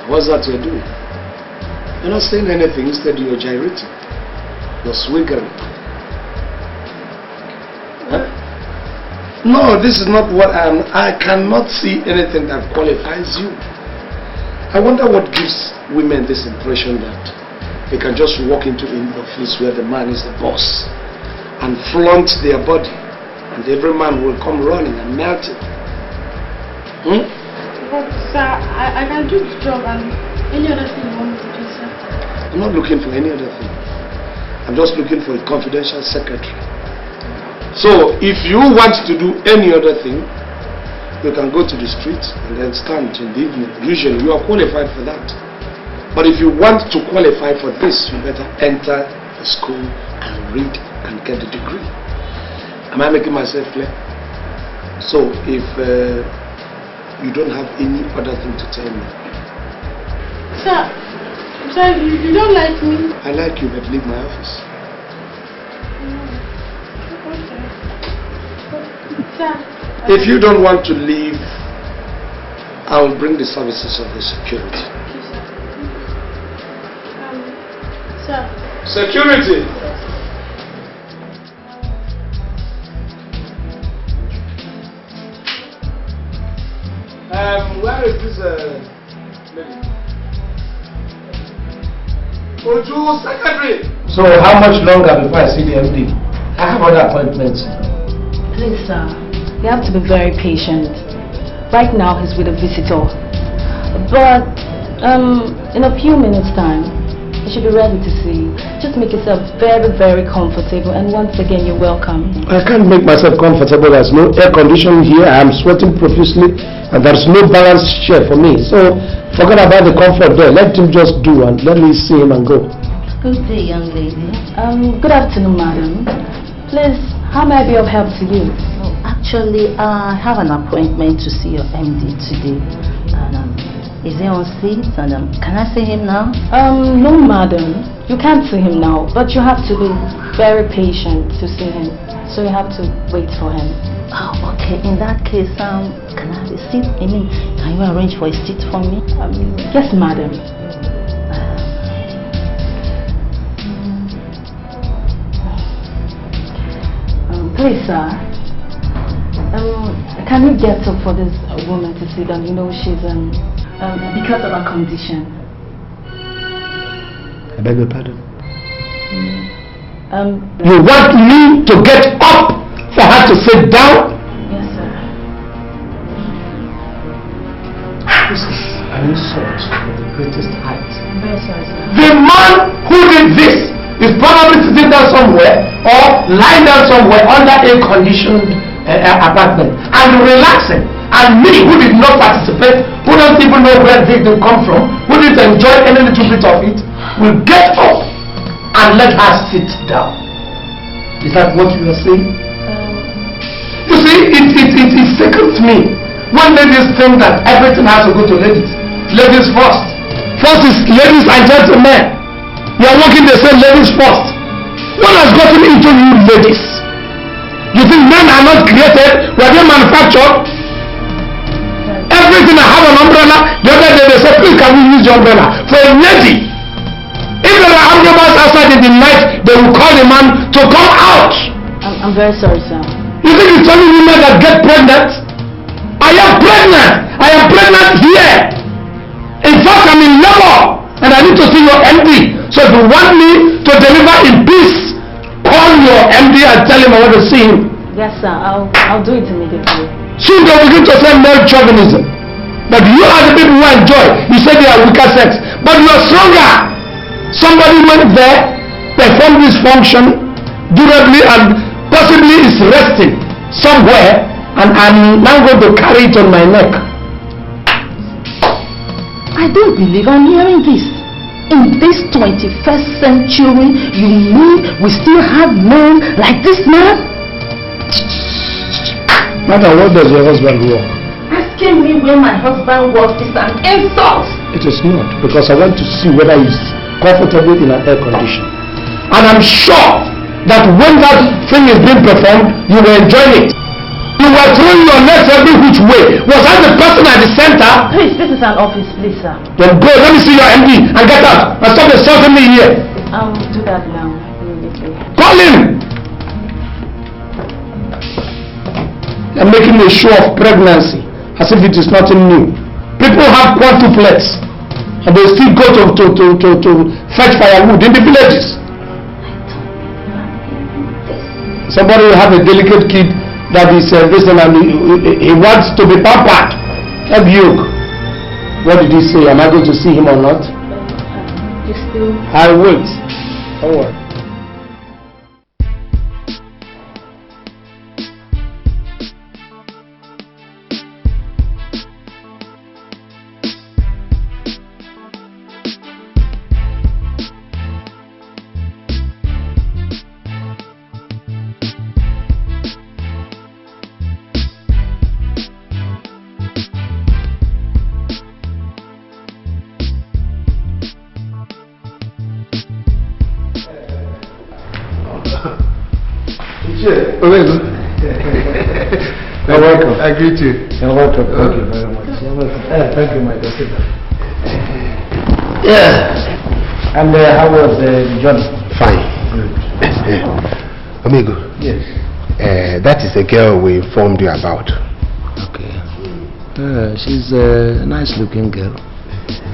What's that you're doing? You're not saying anything, instead you're gyrating. You're swiggering. Huh? No, this is not what I cannot see anything that qualifies you. I wonder what gives women this impression that they can just walk into an office where the man is the boss and flaunt their body, and every man will come running and melt it. But sir, I can do the job and any other thing you want me to do, sir. I'm not looking for any other thing. I'm just looking for a confidential secretary. So if you want to do any other thing, you can go to the street and then stand in the evening. Usually you are qualified for that. But if you want to qualify for this, you better enter the school and read and get a degree. Am I making myself clear? So if you don't have any other thing to tell me. Sir, you don't like me? I like you, but leave my office. Sir. If you don't want to leave, I will bring the services of the security. Sir. Security! Where is this lady? Oju, secretary! So how much longer before I see the MD? I have other appointments. Please, sir, you have to be very patient. Right now he's with a visitor. But in a few minutes time, you should be ready to see. Just make yourself very, very comfortable, and once again, you're welcome. I can't make myself comfortable. There's no air conditioning here. I am sweating profusely, and there's no balanced chair for me. So forget about the comfort there. Let him just do, and let me see him and go. Good day, young lady. Good afternoon, madam. Please, how may I be of help to you? Oh, actually, I have an appointment to see your MD today. And is he on seat? And can I see him now? No, madam. You can't see him now, but you have to be very patient to see him. So you have to wait for him. Oh, okay. In that case, can I have a seat? I mean, can you arrange for a seat for me? Yes, madam. Please, sir. Can you get up for this woman to sit down? You know, she's because of her condition. I beg your pardon. You want me to get up for her to sit down? Yes, sir. This is an insult of the greatest height. I'm very sorry, sir. The man who did this is probably sitting down somewhere or lying down somewhere under a conditioned apartment and relaxing. And me, who did not participate, who don't even know where they come from, who didn't enjoy any little bit of it, will get up and let her sit down. Is that what you are saying? You see, it sickens me when ladies think that everything has to go to ladies. Ladies first. First is ladies and gentlemen. You are working the same ladies first. What has gotten into you ladies? You think men are not created? Were they manufactured? Everything I have an umbrella. The other day they said, please can we use the umbrella? For a lady. If there are umbrellas outside in the night, they will call the man to come out. I'm very sorry, sir. You think it's only women that get pregnant? I am pregnant. I am pregnant here. In fact, I'm in labor. And I need to see your MD. So if you want me to deliver in peace, call your MD and tell him I want to see him. Yes, sir. I'll do it immediately. Soon they begin to say male chauvinism. But you are the people who enjoy. You say they are weaker sex. But you are stronger. Somebody went there, performed this function durably and possibly is resting somewhere, and I'm now going to carry it on my neck. I don't believe I'm hearing this. In this 21st century, you mean we still have men like this man? Madam, what does your husband work? I asking me where my husband was is an insult. It is not, because I want to see whether he's comfortable in an air condition. And I'm sure that when that thing is being performed, you will enjoy it. You were throwing your legs every which way. Was I the person at the center? Please, this is an office, please, sir. Then go, let me see your MD and get out and stop insulting me here. I'll do that now, immediately. Call him! They're making a show of pregnancy as if it is nothing new. People have quadruplets and they still go to fetch firewood in the villages. Somebody will have a delicate kid that is listen and he wants to be pampered. Have you? What did he say? Am I going to see him or not? I will. Don't worry. You're welcome. I greet you. You're welcome. Thank you very much. You're welcome. Thank you, my doctor. Yeah. And how was John? Fine. Good. Amigo. Yes. That is the girl we informed you about. Okay. She's a nice-looking girl.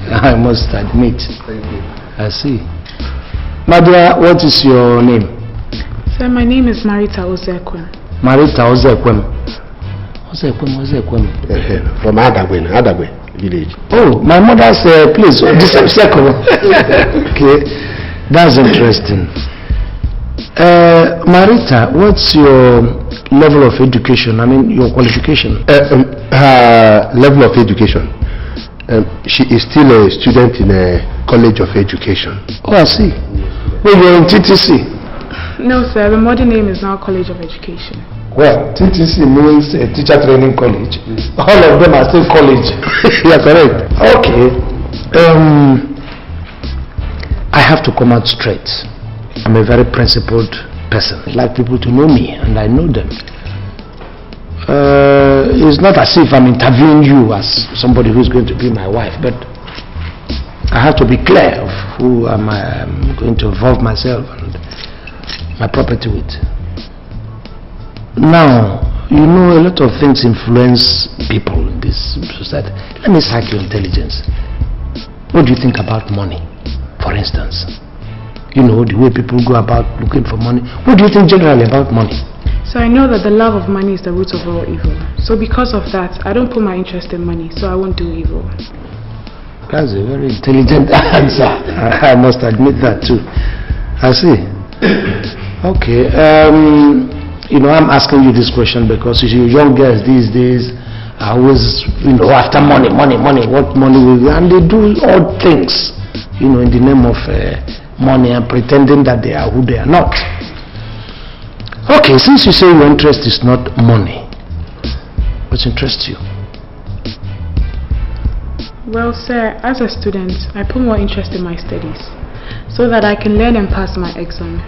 I must admit. Thank you. I see. Madra, what is your name? Sir, my name is Marita Ozekwem. Marita Ozekwem. Ozekwem. From Adagwe village. Oh, my mother's place, the same circle. Okay, that's interesting. Marita, what's your level of education? I mean, your qualification? Her level of education. She is still a student in a college of education. Oh, I see. Well, you're in TTC. No, sir. The modern name is now College of Education. Well, TTC means Teacher Training College. All of them are still college. Yeah, correct. Okay. I have to come out straight. I'm a very principled person. I like people to know me, and I know them. It's not as if I'm interviewing you as somebody who's going to be my wife, but I have to be clear of who I'm going to involve myself and my property with. Now, you know, a lot of things influence people in this society. Let me sack your intelligence. What do you think about money, for instance? You know, the way people go about looking for money. What do you think generally about money? So I know that the love of money is the root of all evil. So because of that, I don't put my interest in money, so I won't do evil. That's a very intelligent answer. I must admit that too. I see. Okay. You know, I'm asking you this question because you see, young girls these days are always, you know, after money. What money will be? And they do odd things, you know, in the name of money and pretending that they are who they are not. Okay, since you say your interest is not money, what interests you? Well, sir, as a student, I put more interest in my studies so that I can learn and pass my exam.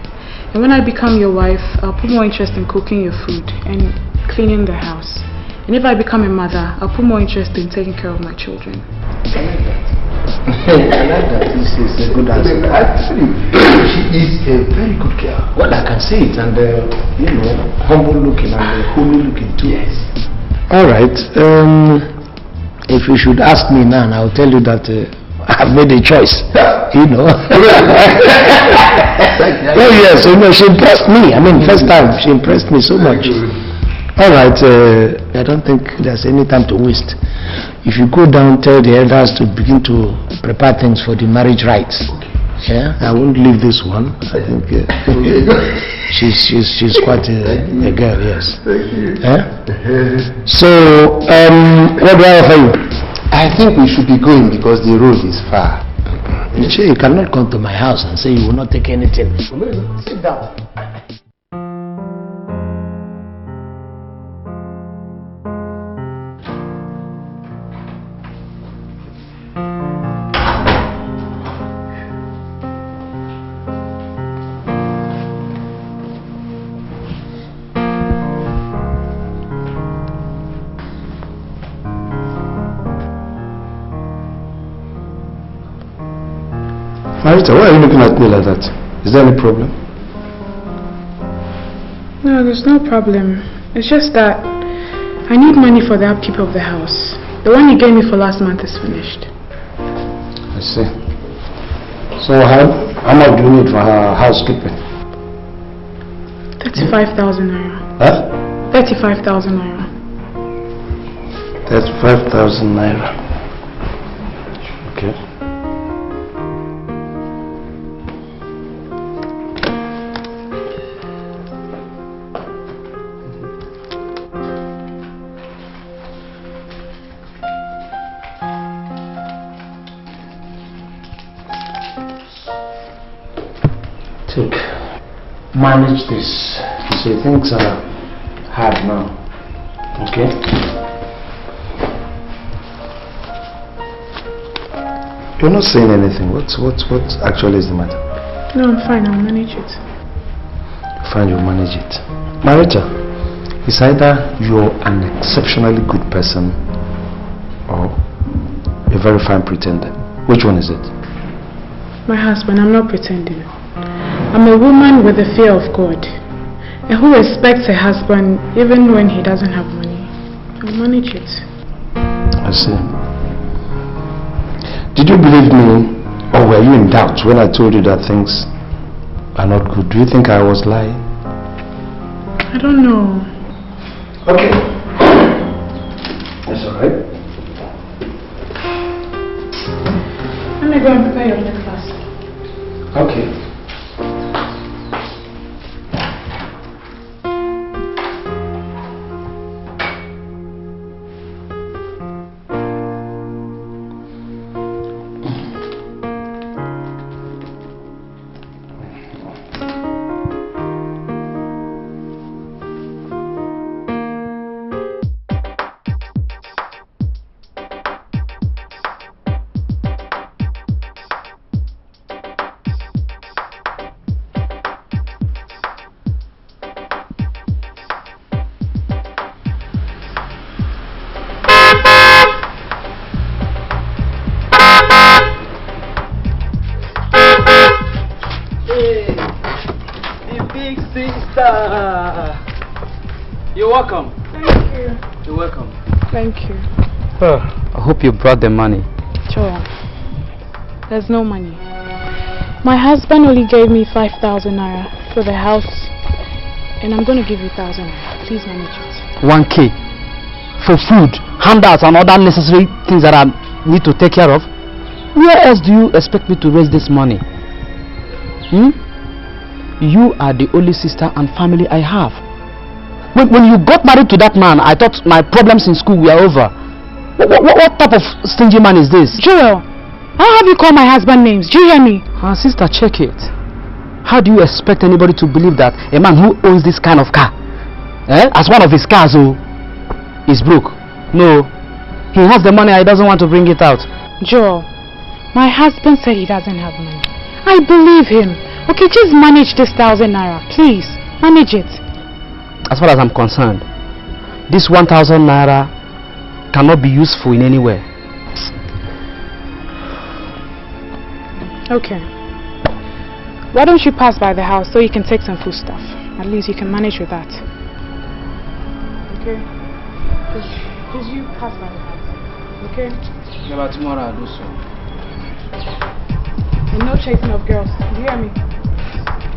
And when I become your wife, I'll put more interest in cooking your food and cleaning the house. And if I become a mother, I'll put more interest in taking care of my children. I like that. I like that. This is a good answer. Actually, she is a very good girl. Well, I can say it, and you know, humble looking and homely looking too. Yes. All right. If you should ask me now, I'll tell you that I've made a choice. You know. Oh yes, you know, she impressed me. I mean, first time she impressed me so much. All right, I don't think there's any time to waste. If you go down, tell the elders to begin to prepare things for the marriage rites. Yeah, I won't leave this one. I think she's quite a girl. Yes. So, what do I offer you? I think we should be going because the road is far. You cannot come to my house and say you will not take anything. Sit down. Marita, why are you looking at me like that? Is there any problem? No, there's no problem. It's just that I need money for the upkeep of the house. The one you gave me for last month is finished. I see. So how much do you need for her housekeeping? 35,000 naira. Huh? 35,000 naira. 35,000 naira. Okay. Manage this. You see, things are hard now. Okay? You're not saying anything. What actually is the matter? No, I'm fine. I'll manage it. Fine, you'll manage it. Marita, it's either you're an exceptionally good person or a very fine pretender. Which one is it? My husband, I'm not pretending. I'm a woman with a fear of God and who respects her husband even when he doesn't have money. I'll manage it. I see. Did you believe me or were you in doubt when I told you that things are not good? Do you think I was lying? I don't know. Okay. That's alright. Let me go and prepare your breakfast. Okay. You're welcome. Thank you. You're welcome. Thank you. I hope you brought the money. Sure. There's no money. My husband only gave me 5,000 naira for the house, and I'm going to give you 1,000 naira. Please manage it. 1K for food, handouts, and other necessary things that I need to take care of. Where else do you expect me to raise this money? You are the only sister and family I have. When you got married to that man, I thought my problems in school were over. What type of stingy man is this? Joel, how have you called my husband names? Do you hear me? Sister, check it. How do you expect anybody to believe that a man who owns this kind of car, as one of his cars, is broke? No, he has the money, he doesn't want to bring it out. Joel, my husband said he doesn't have money. I believe him. Okay, just manage this 1,000 naira, please. Manage it. As far as I'm concerned, this 1,000 naira cannot be useful in any way. Okay. Why don't you pass by the house so you can take some food stuff? At least you can manage with that. Okay? Just you pass by the house. Okay? Yeah, but tomorrow I'll do so. And no chasing of girls. Do you hear me?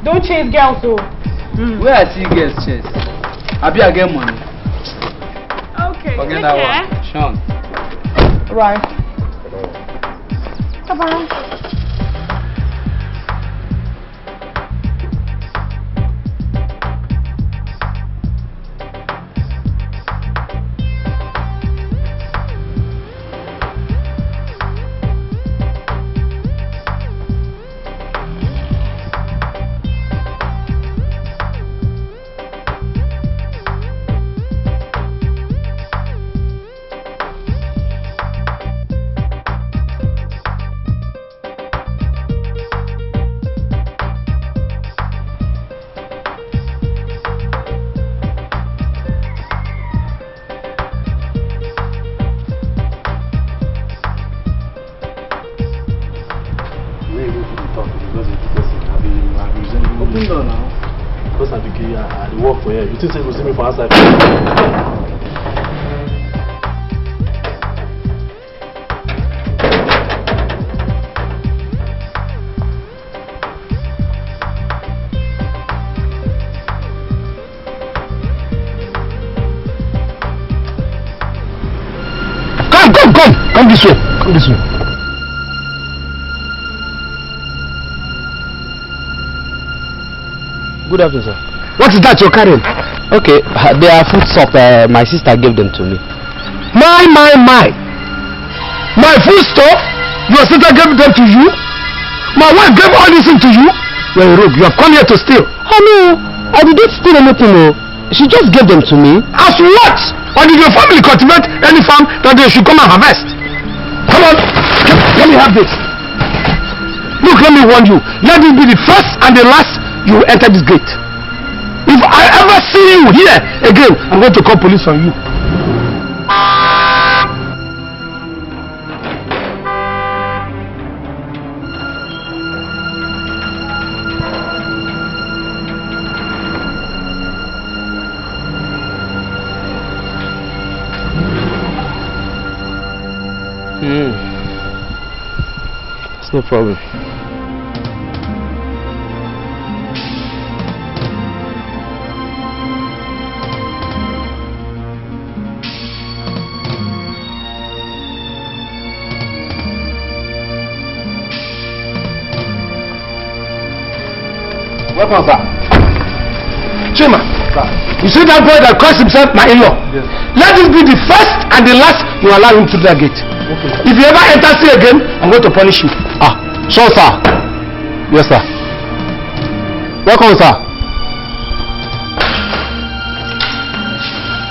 Don't chase girls, though. Where I see girls chase? I get money. Okay. Forget that one. Sean. Right. Bye-bye. open door now. Because I begin I work for you. You think you will see me for outside? Come this way. Come this way. Good afternoon, sir. What is that you're carrying? Okay, they are food stuff. My sister gave them to me. My food stuff? Your sister gave them to you? My wife gave all this thing to you? You're a rogue. You have come here to steal. Oh no, I didn't steal anything. No. She just gave them to me. As what? Or did your family cultivate any farm that they should come and harvest? Come on, let me have this. Look, let me warn you. Let this be the first and the last you enter this gate. If I ever see you here again, I'm going to call police on you. It's no problem. Welcome, sir. Chima, sir. You see that boy that calls himself my in-law? Yes. Let this be the first and the last you allow him through that gate. Okay. If you ever enter here again, I'm going to punish you. Sure, sir. Yes, sir. Welcome, sir.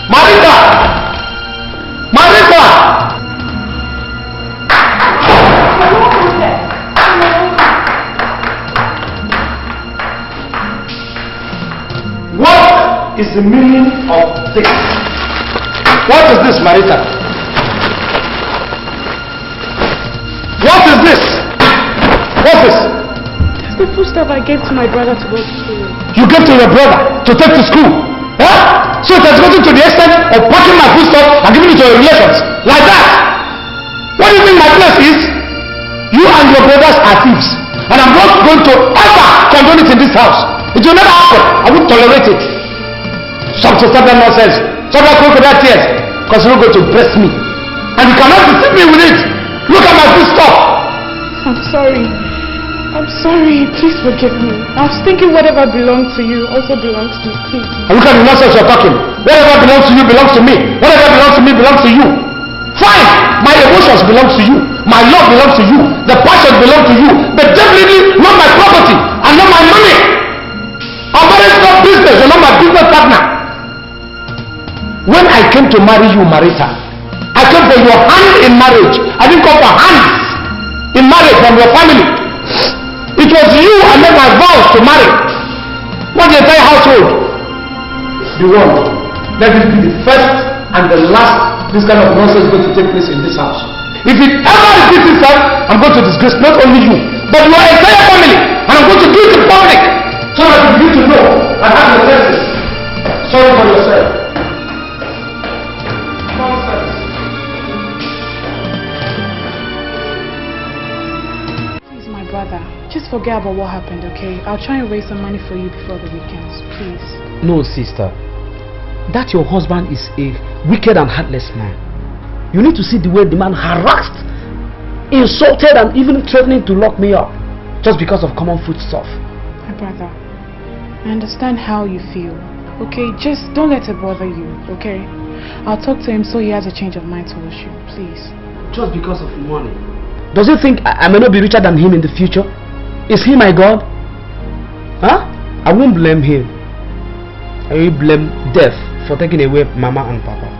Marita! Marita! What is the meaning of this? What is this, Marita? What is this? What's this? That's the food stuff I gave to my brother to go to school. You gave to your brother to take to school? Huh? So it has gotten to the extent of packing my food stuff and giving it to your relations? Like that? What do you think my place is? You and your brothers are thieves. And I'm not going to ever condone it in this house. It will never happen. I won't tolerate it. Stop that nonsense. Stop that crocodile tears. Because you're not going to impress me. And you cannot deceive me with it. Look at my food stuff. I'm sorry. I'm sorry. Please forgive me. I was thinking whatever belongs to you also belongs to me. Please. And look at the nonsense you're talking. Whatever belongs to you belongs to me. Whatever belongs to me belongs to you. Fine. My emotions belong to you. My love belongs to you. The passion belongs to you. But definitely not my property and not my money. Our marriage is not business. You're not my business partner. When I came to marry you, Marita, I came for your hand in marriage. I didn't come for hands in marriage from your family. It was you I made my vows to marry. Not the entire household. The world. Let this be the first and the last this kind of nonsense is going to take place in this house. If it ever repeats itself, I'm going to disgrace not only you, but your entire family. And I'm going to do it in public so that you begin to know and have your senses. Sorry for yourself. Nonsense. Please, my brother, just forget about what happened, okay? I'll try and raise some money for you before the weekends, please. No, sister. That your husband is a wicked and heartless man. You need to see the way the man harassed, insulted, and even threatening to lock me up just because of common food stuff. My brother, I understand how you feel, okay? Just don't let it bother you, okay? I'll talk to him so he has a change of mind towards you, please. Just because of money. Does he think I may not be richer than him in the future? Is he my God? Huh? I won't blame him. I will blame death for taking away Mama and Papa.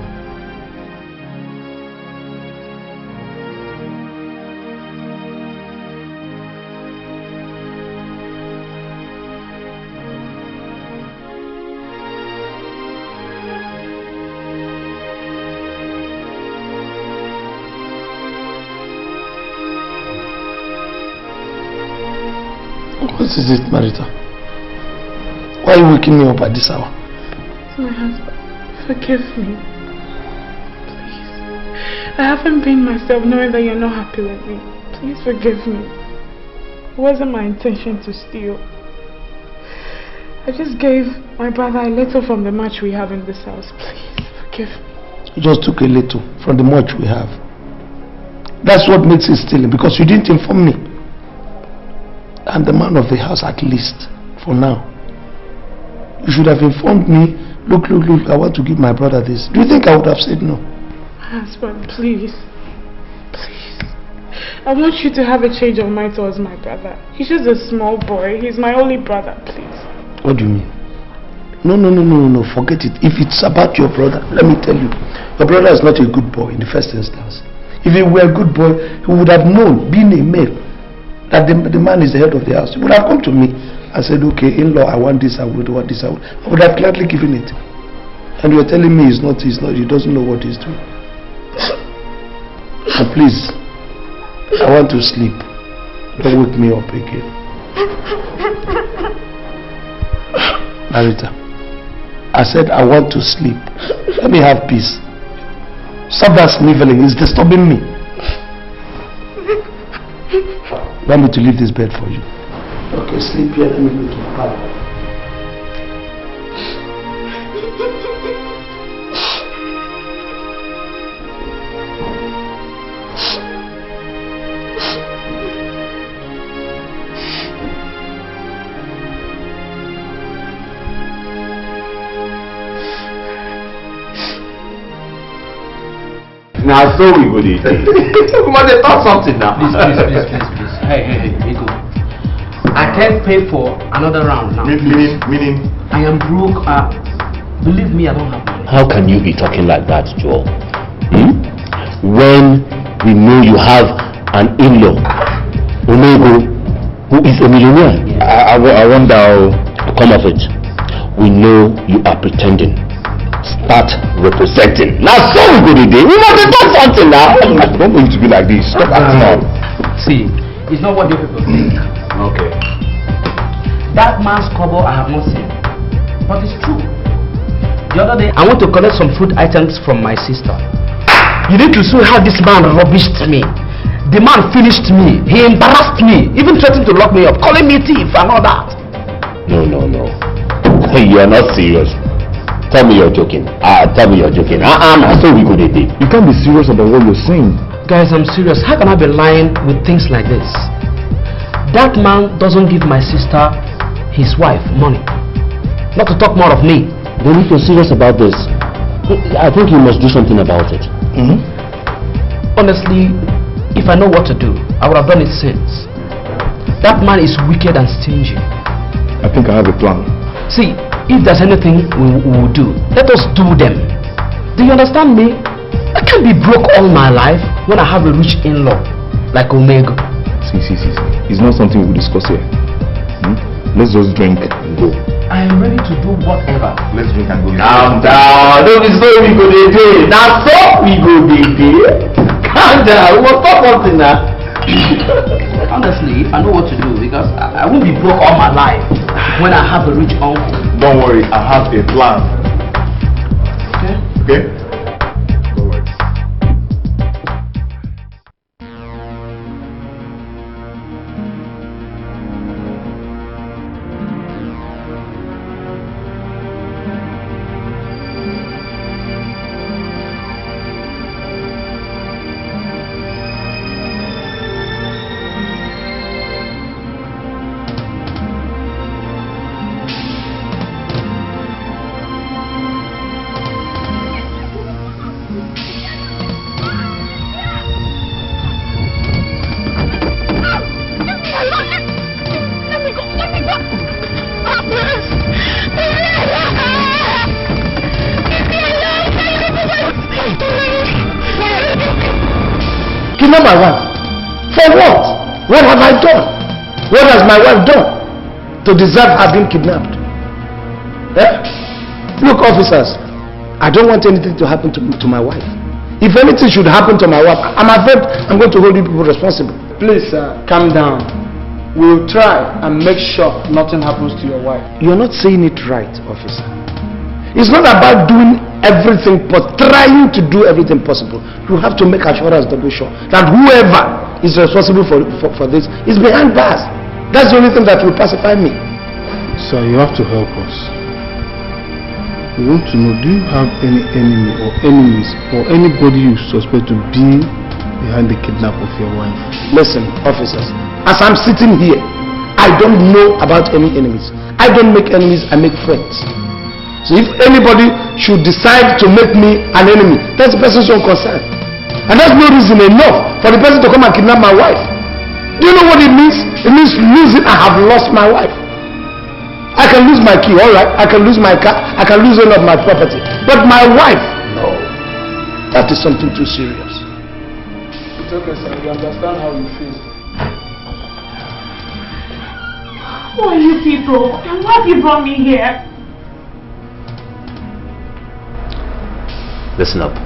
What is it, Marita? Why are you waking me up at this hour? My husband, forgive me. Please. I haven't been myself knowing that you're not happy with me. Please forgive me. It wasn't my intention to steal. I just gave my brother a little from the much we have in this house. Please forgive me. You just took a little from the much we have. That's what makes it stealing, because you didn't inform me. I'm the man of the house, at least for now. You should have informed me. Look, I want to give my brother this. Do you think I would have said no? Husband, please. Please. I want you to have a change of mind towards my brother. He's just a small boy. He's my only brother, please. What do you mean? No, forget it. If it's about your brother, let me tell you, your brother is not a good boy in the first instance. If he were a good boy, he would have known, being a male, that the man is the head of the house. He would have come to me and said, okay, in-law, I want this, I would want this, I would have gladly given it. And you're telling me he doesn't know what he's doing. So please, I want to sleep. Don't wake me up again. Marita, I said I want to sleep. Let me have peace. Stop that sniveling, it's disturbing me. Want me to leave this bed for you? Okay, sleep here, let me go to the parlor. Now, so we go there. We must talk something now. Please. Hey, go. I can't pay for another round now. Meaning? I am broke. Believe me, I don't have money. How can you be talking like that, Joe? When we know you have an in-law, Onego, who is a millionaire. I wonder how... Come of it. We know you are pretending. Start representing. Now, so we go today. We must do something now. I don't want you to be like this. Stop acting out. See, it's not what you people think. Okay. That man's cover I have not seen, but it's true. The other day, I went to collect some food items from my sister. You need to see how this man rubbished me. The man finished me. He embarrassed me. Even threatened to lock me up, calling me thief and all that. No. You are not serious. Tell me you're joking. Tell me you're joking. So we go today. You can't be serious about what you're saying. Guys, I'm serious. How can I be lying with things like this? That man doesn't give my sister, his wife, money. Not to talk more of me. Then if you're serious about this, I think you must do something about it. Honestly, if I know what to do, I would have done it since. That man is wicked and stingy. I think I have a plan. See, if there's anything we will do, let us do them. Do you understand me? I can't be broke all my life when I have a rich in-law like Omega. See. It's not something we'll discuss here. Let's just drink and go. I am ready to do whatever. Let's drink and go. Calm down. Don't be so we go today. Now so we go today. Calm down. We must talk something now. Honestly, I know what to do because I won't be broke all my life when I have a rich uncle. Don't worry, I have a plan. Okay? Don't worry. Kidnap my wife? For what? What have I done? What has my wife done to deserve her being kidnapped? Look, officers, I don't want anything to happen to my wife. If anything should happen to my wife, I'm afraid I'm going to hold you people responsible. Please, calm down. We'll try and make sure nothing happens to your wife. You're not saying it right, officer. It's not about doing everything, but trying to do everything possible. You have to make assurance double sure that whoever is responsible for this is behind bars. That's the only thing that will pacify me. Sir, you have to help us. We want to know, do you have any enemy or enemies or anybody you suspect to be behind the kidnap of your wife? Listen, officers, as I'm sitting here, I don't know about any enemies. I don't make enemies, I make friends. So if anybody should decide to make me an enemy, that's the person's own concern. And that's no reason enough for the person to come and kidnap my wife. Do you know what it means? It means losing, I have lost my wife. I can lose my key, alright, I can lose my car, I can lose all of my property. But my wife, no. That is something too serious. It's okay, sir. We understand how you feel. Who are you people? And why have you brought me here? Listen up.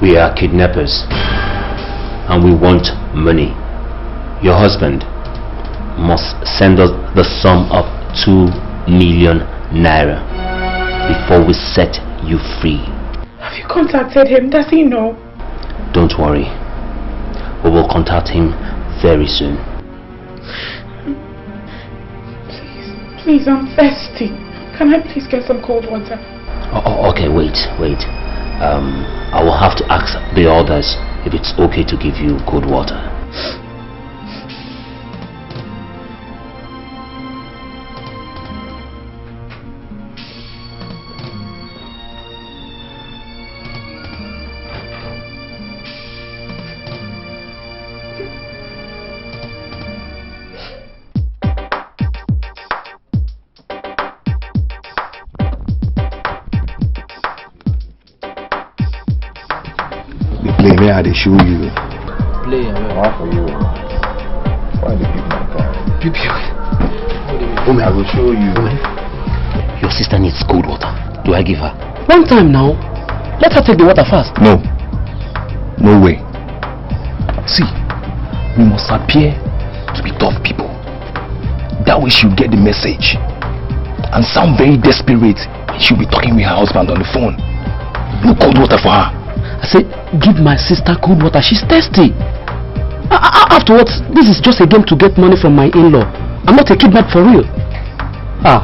We are kidnappers and we want money. Your husband must send us the sum of 2 million naira before we set you free. Have you contacted him? Does he know? Don't worry. We will contact him very soon. Please, I'm thirsty. Can I please get some cold water? Oh, okay, wait. I will have to ask the others if it's okay to give you cold water. May I show you? Play What for you? Why did you pick my car? Pick I will show you. Your sister needs cold water. Do I give her? One time now. Let her take the water first. No. No way. See, we must appear to be tough people. That way she'll get the message and sound very desperate. She'll be talking with her husband on the phone. No cold water for her. I said, give my sister cold water. She's thirsty. Afterwards, this is just a game to get money from my in-law. I'm not a kidnap for real.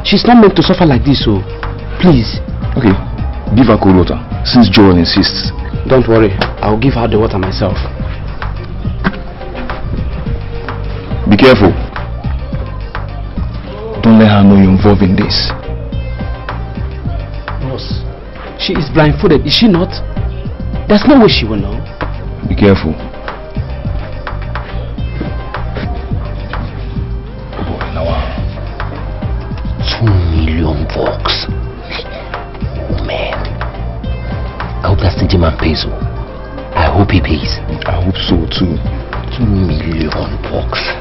She's not meant to suffer like this, so please. Okay, give her cold water, since Joel insists. Don't worry, I'll give her the water myself. Be careful. Don't let her know you're involved in this. Boss, she is blindfolded, is she not? There's no way she will know. Be careful. Oh boy, now 2 million bucks. Oh man. I hope that stingy man pays. I hope he pays. I hope so too. 2 million bucks.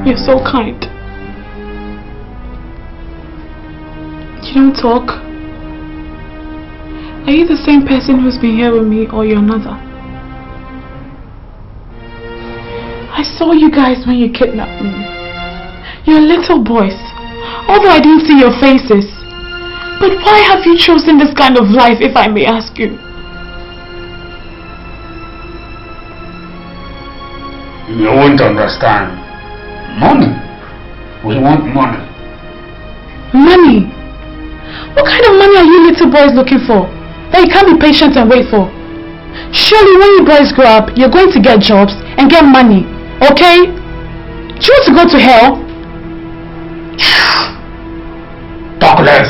You're so kind. You don't talk. Are you the same person who's been here with me, or you're another? I saw you guys when you kidnapped me. You're little boys, although I didn't see your faces. But why have you chosen this kind of life, if I may ask you? You won't understand. Money. We want money. Money? What kind of money are you little boys looking for that you can't be patient and wait for? Surely when you boys grow up, you're going to get jobs and get money, okay? Do you want to go to hell? Talk less.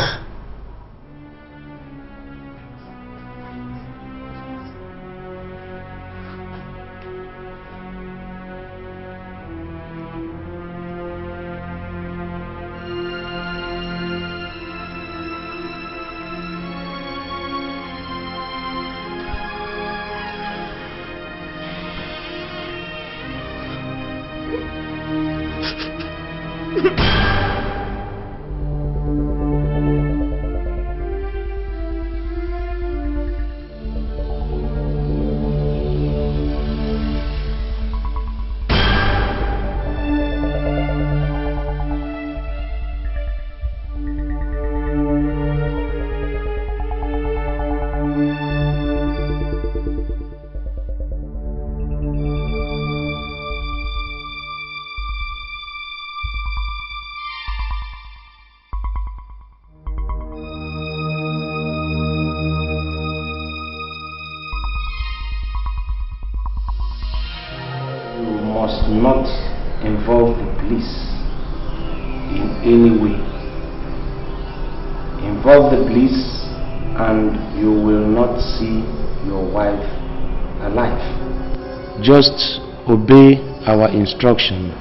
not involve the police in any way. Involve the police and you will not see your wife alive. Just obey our instruction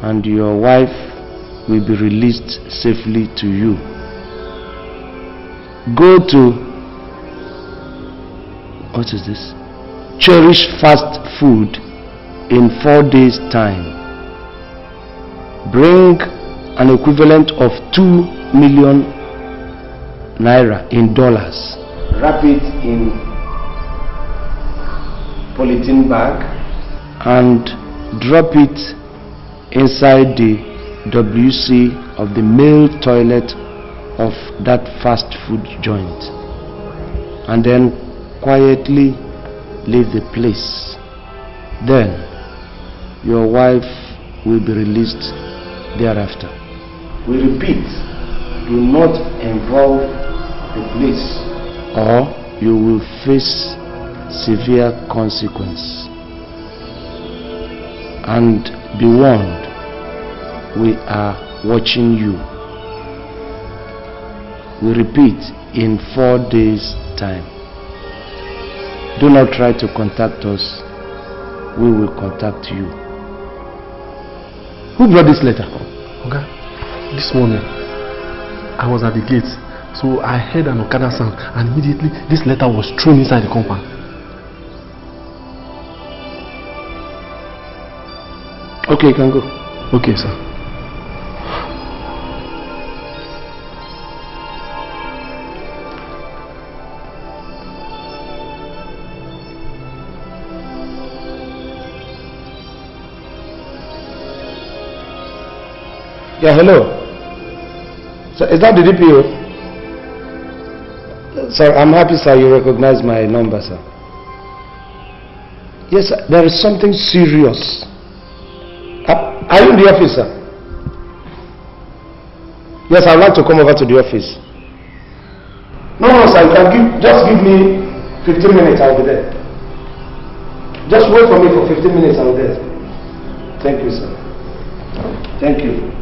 and your wife will be released safely to you. Go to, what is this? Cherish fast food in 4 days time. Bring an equivalent of 2 million naira in dollars. Wrap it in polythene bag and drop it inside the WC of the male toilet of that fast food joint, and then quietly leave the place. Then your wife will be released thereafter. We repeat, do not involve the police or you will face severe consequence. And be warned, we are watching you. We repeat, in 4 days time. Do not try to contact us. We will contact you. Who brought this letter? Okay. This morning, I was at the gate, so I heard an Okada sound, and immediately this letter was thrown inside the compound. Okay, you can go. Okay, sir. Yeah, hello. So is that the DPO? Sir, I'm happy, sir, you recognize my number, sir. Yes, sir, there is something serious. Are you in the office, sir? Yes, I'd like to come over to the office. No, sir, you can just give me 15 minutes, I'll be there. Just wait for me for 15 minutes, I'll be there. Thank you, sir. Thank you.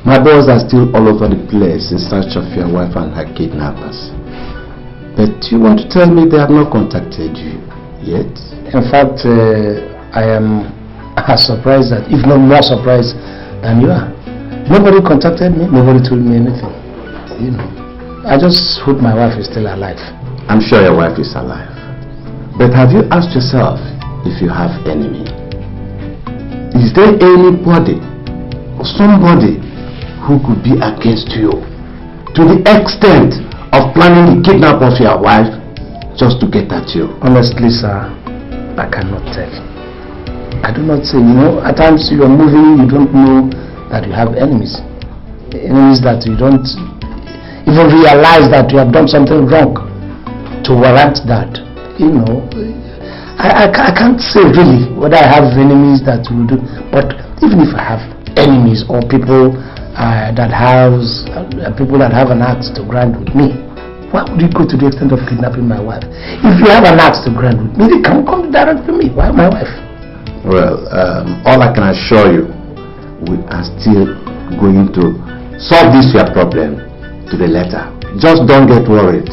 My boys are still all over the place in search of your wife and her kidnappers. But you want to tell me they have not contacted you yet? In fact, I am as surprised, that, if not more surprised than you are. Nobody contacted me, nobody told me anything. You know, I just hope my wife is still alive. I'm sure your wife is alive. But have you asked yourself if you have enemy? Is there anybody or somebody who could be against you to the extent of planning the kidnap of your wife just to get at you? Honestly, sir, I cannot tell. I do not say, you know, at times you are moving, you don't know that you have enemies. Enemies that you don't even realize that you have done something wrong to warrant that. You know, I can't say really whether I have enemies that will do, but even if I have enemies or people that have an axe to grind with me, why would you go to the extent of kidnapping my wife? If you have an axe to grind with me, they can come direct to me. Why my wife? Well, all I can assure you, we are still going to solve this your problem to the letter. Just don't get worried.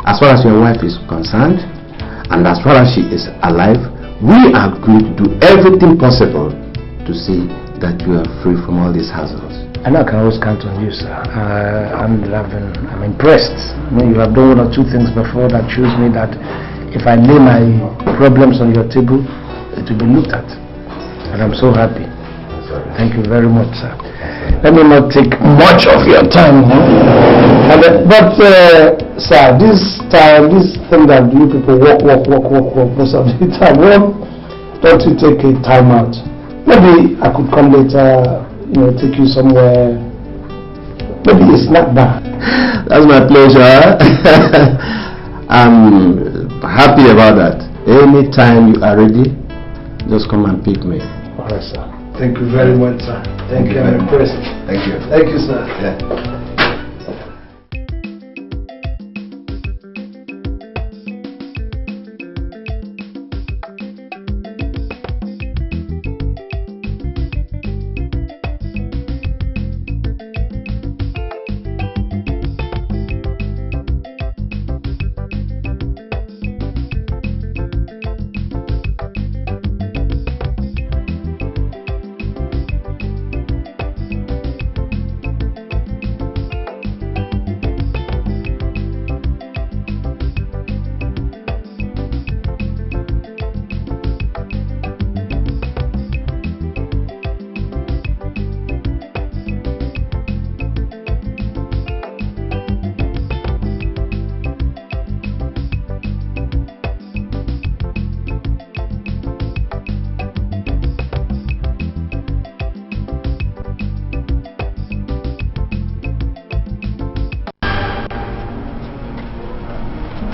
As far as your wife is concerned, and as far as she is alive, we are going to do everything possible to see that you are free from all these hassles. I know I can always count on you, sir. I'm impressed. I mean, you have done 1 or 2 things before that shows me that if I lay my problems on your table, it will be looked at. And I'm so happy. Thank you very much, sir. Let me not take much of your time. But, sir, this thing that you people walk most of the time, well, don't you take a time out? Maybe I could come later, you know, take you somewhere. Maybe a snack bar. That's my pleasure. I'm happy about that. Anytime you are ready, just come and pick me. Alright, sir. Thank you very much, sir. Thank you. I'm impressed. Thank you. Thank you, sir. Yeah.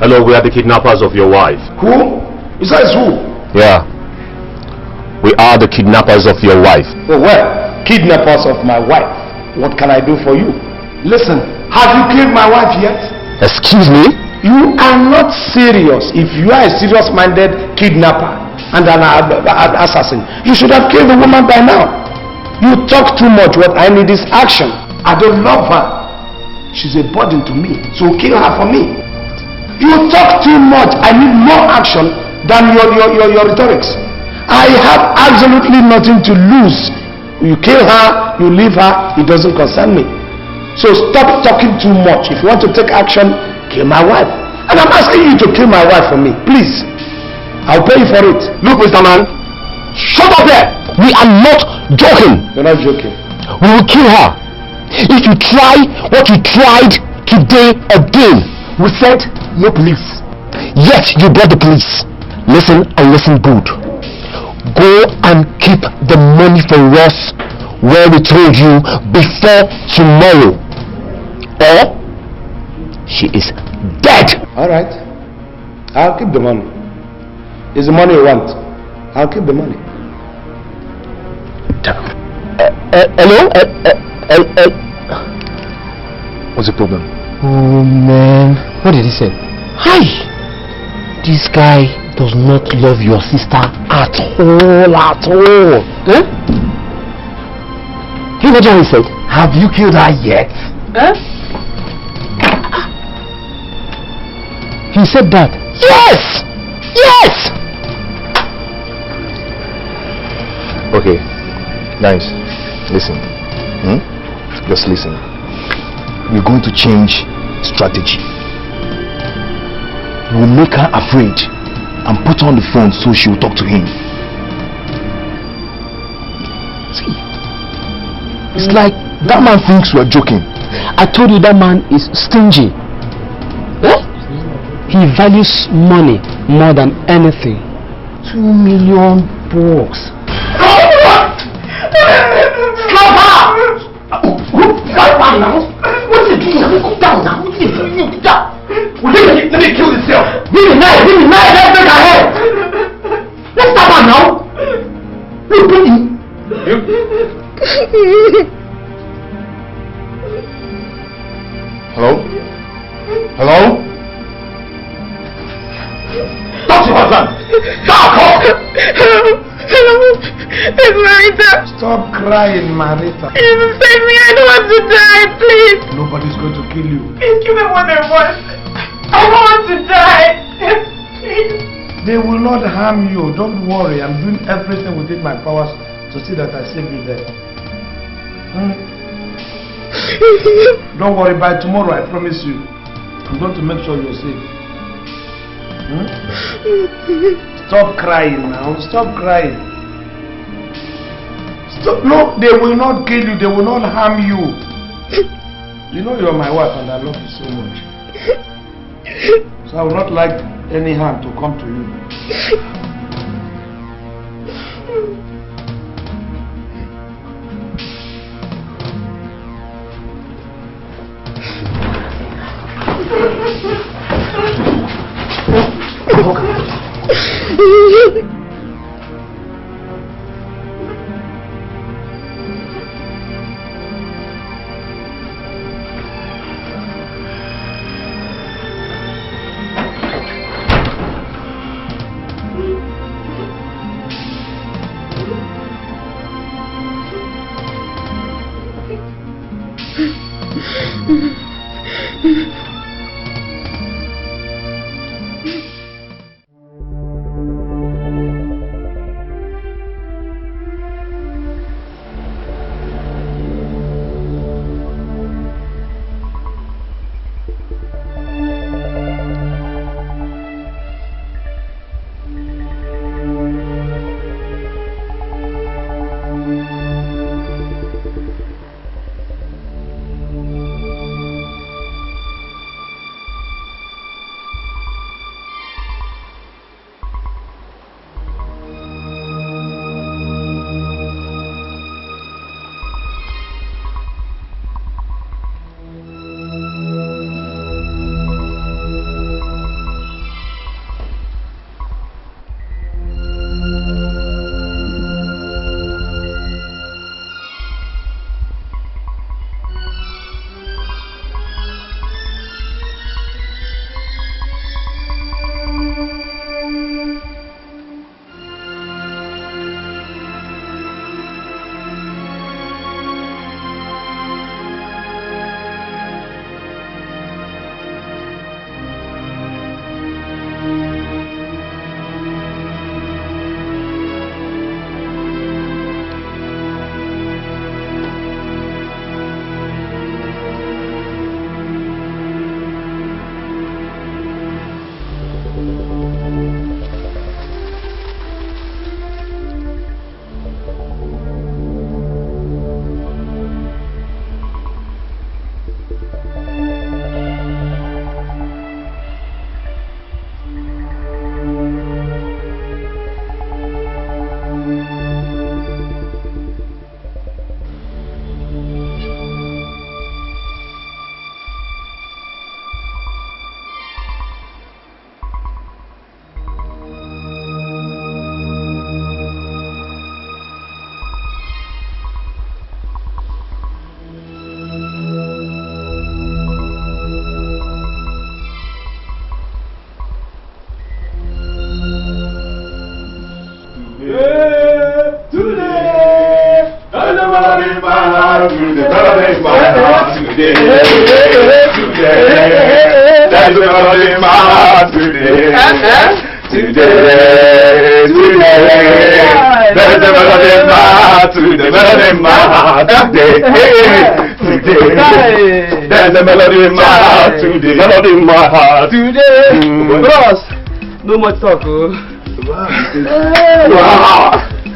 Hello, we are the kidnappers of your wife. Who? Besides who? Yeah. We are the kidnappers of your wife. Oh, well, kidnappers of my wife. What can I do for you? Listen, have you killed my wife yet? Excuse me? You are not serious. If you are a serious-minded kidnapper and an assassin, you should have killed the woman by now. You talk too much. What I need is action. I don't love her. She's a burden to me. So kill her for me. You talk too much. I need more action than your rhetorics. I have absolutely nothing to lose. You kill her, you leave her, it doesn't concern me. So stop talking too much. If you want to take action, kill my wife. And I'm asking you to kill my wife for me. Please. I'll pay you for it. Look, Mr. Man. Shut up there. We are not joking. You're not joking. We will kill her. If you try what you tried today again. We said no police. Yet you brought the police. Listen and listen good. Go and keep the money for us where we told you before tomorrow. Or she is dead. Alright. I'll keep the money. Is the money you want? I'll keep the money. Hello? What's the problem? Oh man, what did he say? Hi! This guy does not love your sister at all. Huh? Hey, what he said? Have you killed her yet? Huh? He said that. Yes! Yes! Okay, guys, listen. Just listen. We're going to change strategy. We'll make her afraid and put her on the phone so she'll talk to him. See, it's like that man thinks we're joking. I told you that man is stingy. Huh? He values money more than anything. $2 million. Stop her! Stop her now! What are you doing now? Go down now! What are you doing? Well, let me kill this girl! Give me knife! Let's make her head! Let's stop her now! Look, put him! Hello? Hello? Talk to your husband! Hello, it's Marita. Stop crying, Marita. Please save me. I don't want to die, please. Nobody's going to kill you. Please give me what I want. I don't want to die. Please. They will not harm you. Don't worry. I'm doing everything within my powers to see that I save you there. Don't worry. By tomorrow, I promise you, I'm going to make sure you're safe. Stop crying now. Stop crying. Stop. No, they will not kill you. They will not harm you. You know you're my wife and I love you so much. So I will not like any harm to come to you. the melody in my heart today. There's a melody in my heart today. Today. There's a melody in my heart today. Melody in my heart today. There's a melody in my heart today. Melody in my heart today. Bros, no more talk. Wow.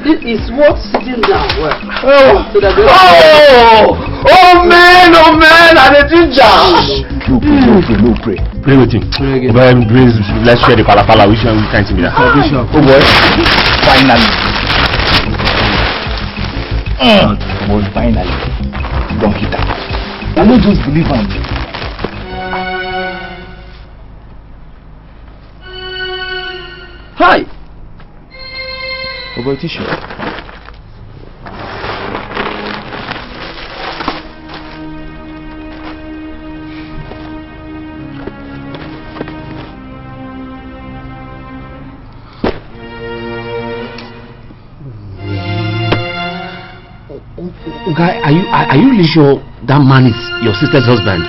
This is what sitting down well. So that Oh man, I did No, pray. Pray with him. Let's share the palapala. We can't see me that. Oh boy. Finally. Boy, finally. Don't hit that. I don't just believe him. Hi. Oh boy, tissue. Guy, are you really sure that man is your sister's husband?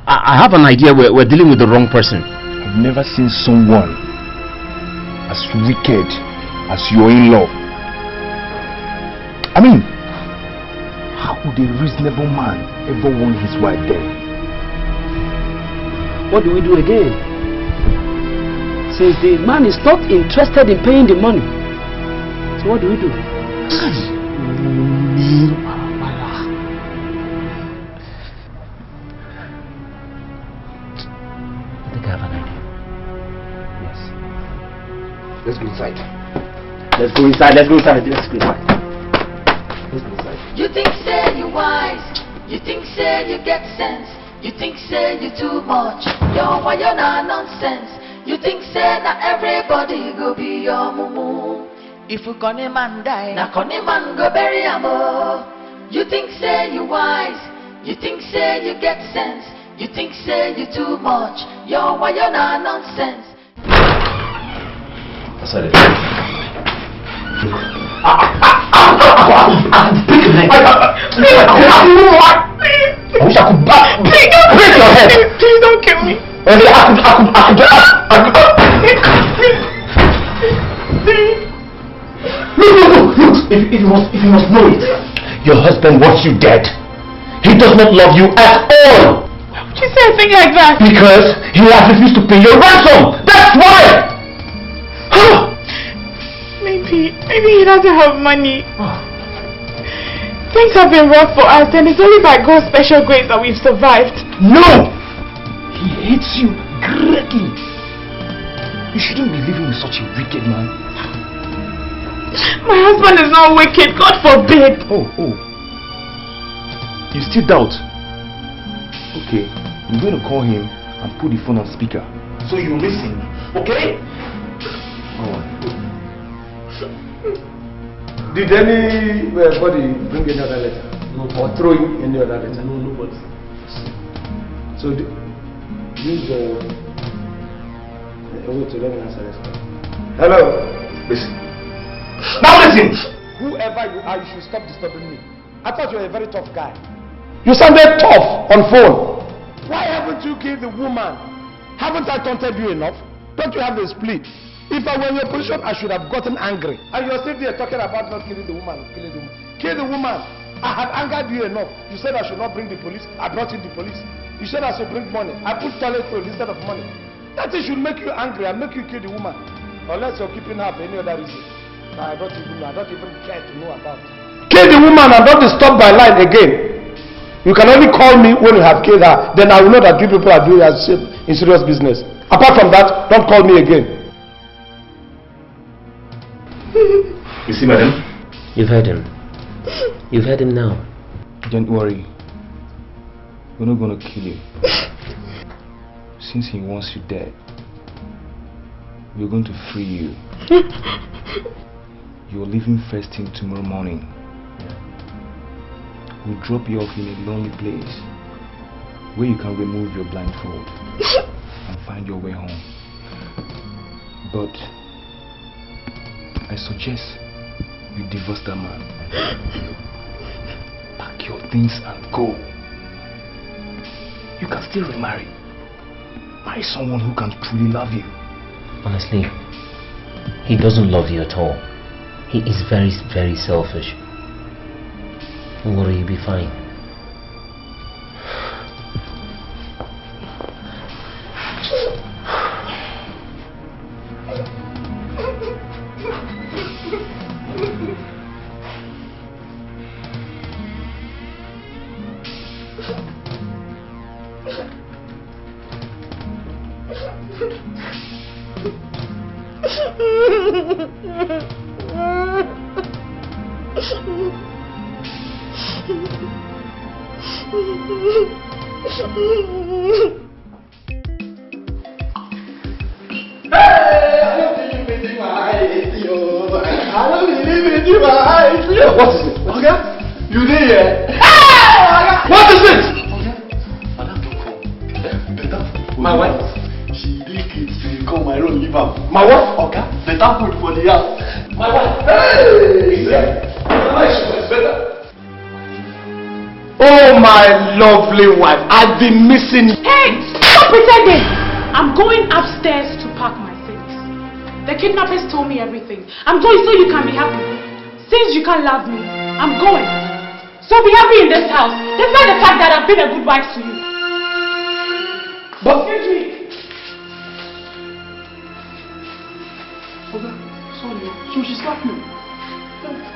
I have an idea we're dealing with the wrong person. I've never seen someone as wicked as your in-law. I mean, how would a reasonable man ever want his wife dead? What do we do again? Since the man is not interested in paying the money, so what do we do? I think I have an idea. Yes. Let's go inside. Let's go inside. You think say you wise, you think say you get sense, you think say you too much, why you're not nonsense. You think say na everybody go be your mumu. If you gonna man die, na gonna man go bury am. You think say you wise, you think say you get sense, you think say you too much, why you're not nonsense. I said it. Break your neck. I wish I could break your head. Please don't kill me. Look, if you must know it, your husband wants you dead. He does not love you at all. Why would you say a thing like that? Because he has refused to pay your ransom. That's why. Maybe he doesn't have money. Things have been rough for us, and it's only by God's special grace that we've survived. No! He hates you greatly. You shouldn't be living with such a wicked man. My husband is not wicked, God forbid. Oh. You still doubt? Okay, I'm going to call him and put the phone on speaker. So you listen, okay? Did anybody bring any other letter? No. Or throw in any other letter? No, nobody. So use wait, let me answer this call. Hello? Listen. Now listen! Whoever you are, you should stop disturbing me. I thought you were a very tough guy. You sounded tough on phone. Why haven't you killed the woman? Haven't I taunted you enough? Don't you have the split? If I were in your position, I should have gotten angry. And you're still there talking about not killing the woman. Kill the woman. I had angered you enough. You said I should not bring the police. I brought in the police. You said I should bring money. I put toilet food instead of money. That thing should make you angry and make you kill the woman. Unless you're keeping her for any other reason. I don't even care to know about. Kill the woman and don't disturb my line again. You can only call me when you have killed her. Then I will know that you people are doing in serious business. Apart from that, don't call me again. You see, madam? You've heard him. You've heard him now. Don't worry. We're not going to kill you. Since he wants you dead, we're going to free you. You're leaving first thing tomorrow morning. We'll drop you off in a lonely place where you can remove your blindfold and find your way home. But I suggest you divorce that man. Pack pack your things and go. You can still remarry. Marry someone who can truly love you. Honestly, he doesn't love you at all. He is very, very selfish. Don't worry, you'll be fine. Lovely wife, I've been missing you. Hey, stop pretending. I'm going upstairs to pack my things. The kidnappers told me everything. I'm going so you can be happy. Since you can't love me, I'm going. So be happy in this house, despite the fact that I've been a good wife to you. But excuse me. Okay, sorry. So she slapped me.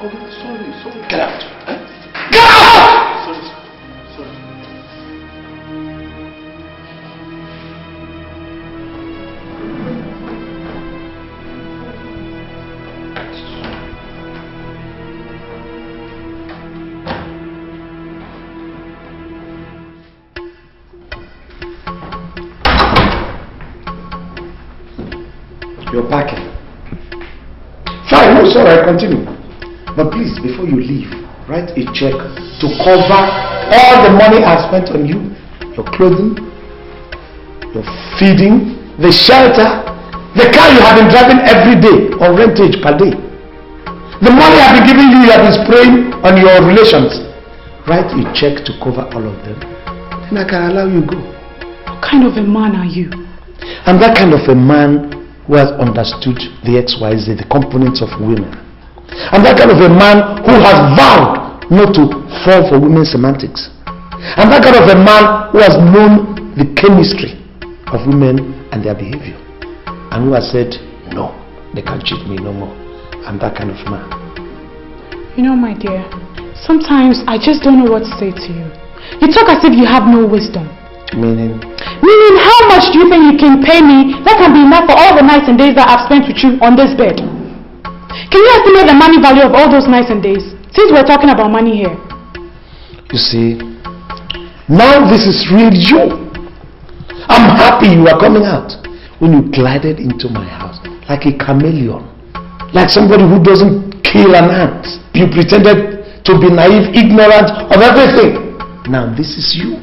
Okay, sorry. Get out. Eh? Get out! Sorry. You're packing. Fine, no, sorry, I continue. But please, before you leave, write a check to cover all the money I spent on you. Your clothing, your feeding, the shelter, the car you have been driving every day on rentage per day. The money I've been giving you have been spraying on your relations. Write a check to cover all of them. Then I can allow you go. What kind of a man are you? I'm that kind of a man who has understood the XYZ, the components of women. I'm that kind of a man who has vowed not to fall for women's semantics. I'm that kind of a man who has known the chemistry of women and their behavior. And who has said, no, they can't cheat me no more. I'm that kind of man. You know, my dear, sometimes I just don't know what to say to you. You talk as if you have no wisdom. Meaning? Meaning, how much do you think you can pay me that can be enough for all the nights and days that I've spent with you on this bed? Can you estimate the money value of all those nights and days? Since we're talking about money here. You see, now this is really you. I'm happy you are coming out. When you glided into my house like a chameleon, like somebody who doesn't kill an ant. You pretended to be naive, ignorant of everything. Now this is you.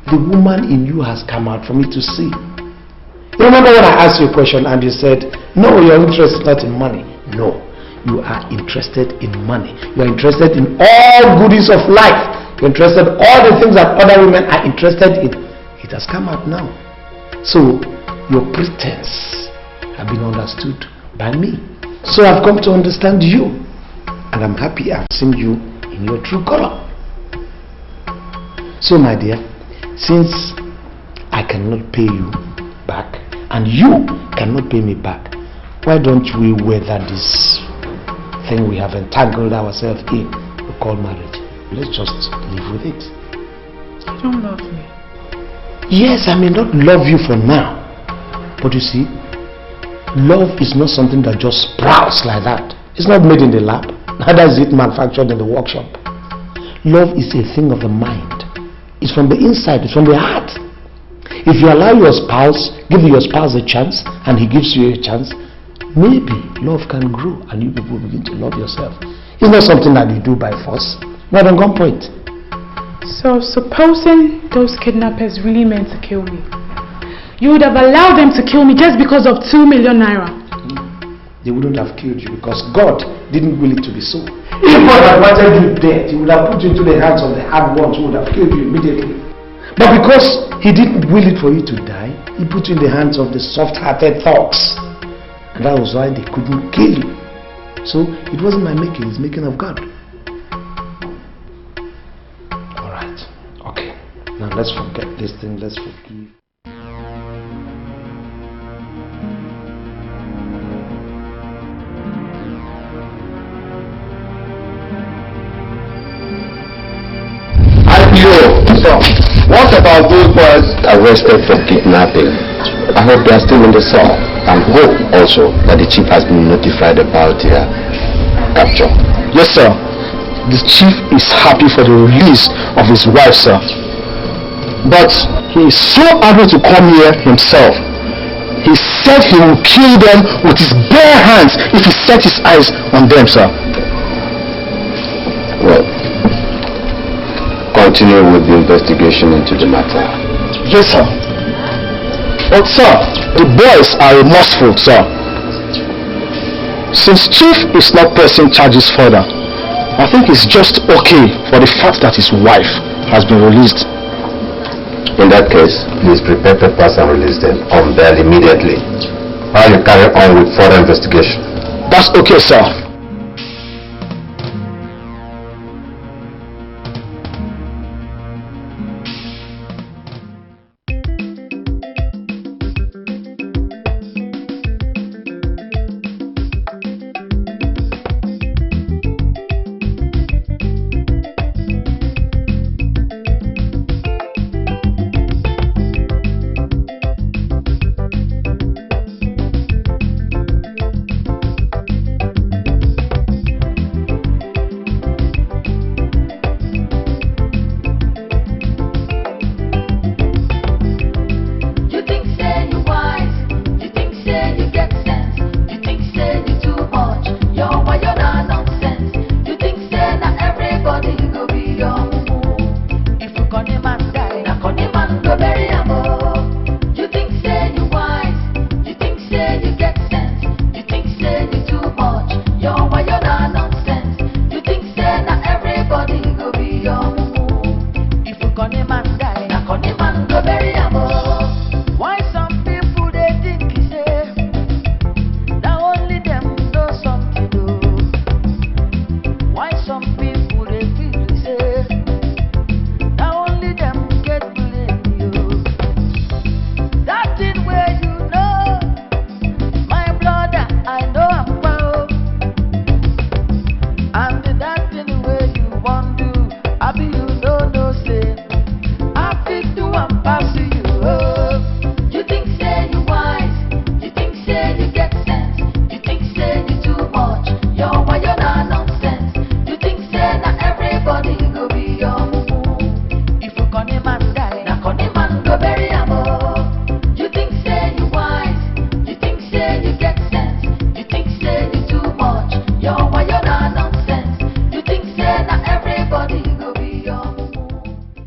The woman in you has come out for me to see. You remember when I asked you a question and you said, no, your interest is not in money. No, you are interested in money. You are interested in all goodies of life. You're interested in all the things that other women are interested in. It has come out now. So, your pretense have been understood by me. So I've come to understand you. And I'm happy I've seen you in your true color. So my dear, since I cannot pay you back and you cannot pay me back, why don't we weather this thing we have entangled ourselves in, we call marriage? Let's just live with it. You don't love me. Yes, I may not love you for now, but you see, love is not something that just sprouts like that. It's not made in the lab, neither is it manufactured in the workshop. Love is a thing of the mind. It's from the inside, it's from the heart. If you allow your spouse, give your spouse a chance, and he gives you a chance, maybe love can grow and you people begin to love yourself. It's not something that you do by force, not on gunpoint. So supposing those kidnappers really meant to kill me, you would have allowed them to kill me just because of 2 million naira? They wouldn't have killed you because God didn't will it to be so. If God had wanted you dead, he would have put you into the hands of the hard ones who would have killed you immediately. But because he didn't will it for you to die, he put you in the hands of the soft-hearted thugs. And that was why they couldn't kill you. So it wasn't my making, it's making of God. Alright, okay. Now let's forget this thing, let's forgive. What about those boys arrested for kidnapping? I hope they are still in the cell, and hope also that the chief has been notified about their capture. Yes, sir. The chief is happy for the release of his wife, sir. But he is so angry to come here himself. He said he will kill them with his bare hands if he set his eyes on them, sir. Well, continue with the investigation into the matter. Yes, sir. But, sir, the boys are remorseful, sir. Since Chief is not pressing charges further, I think it's just okay for the fact that his wife has been released. In that case, please prepare papers and release them on bail immediately, while you carry on with further investigation. That's okay, sir. Go bury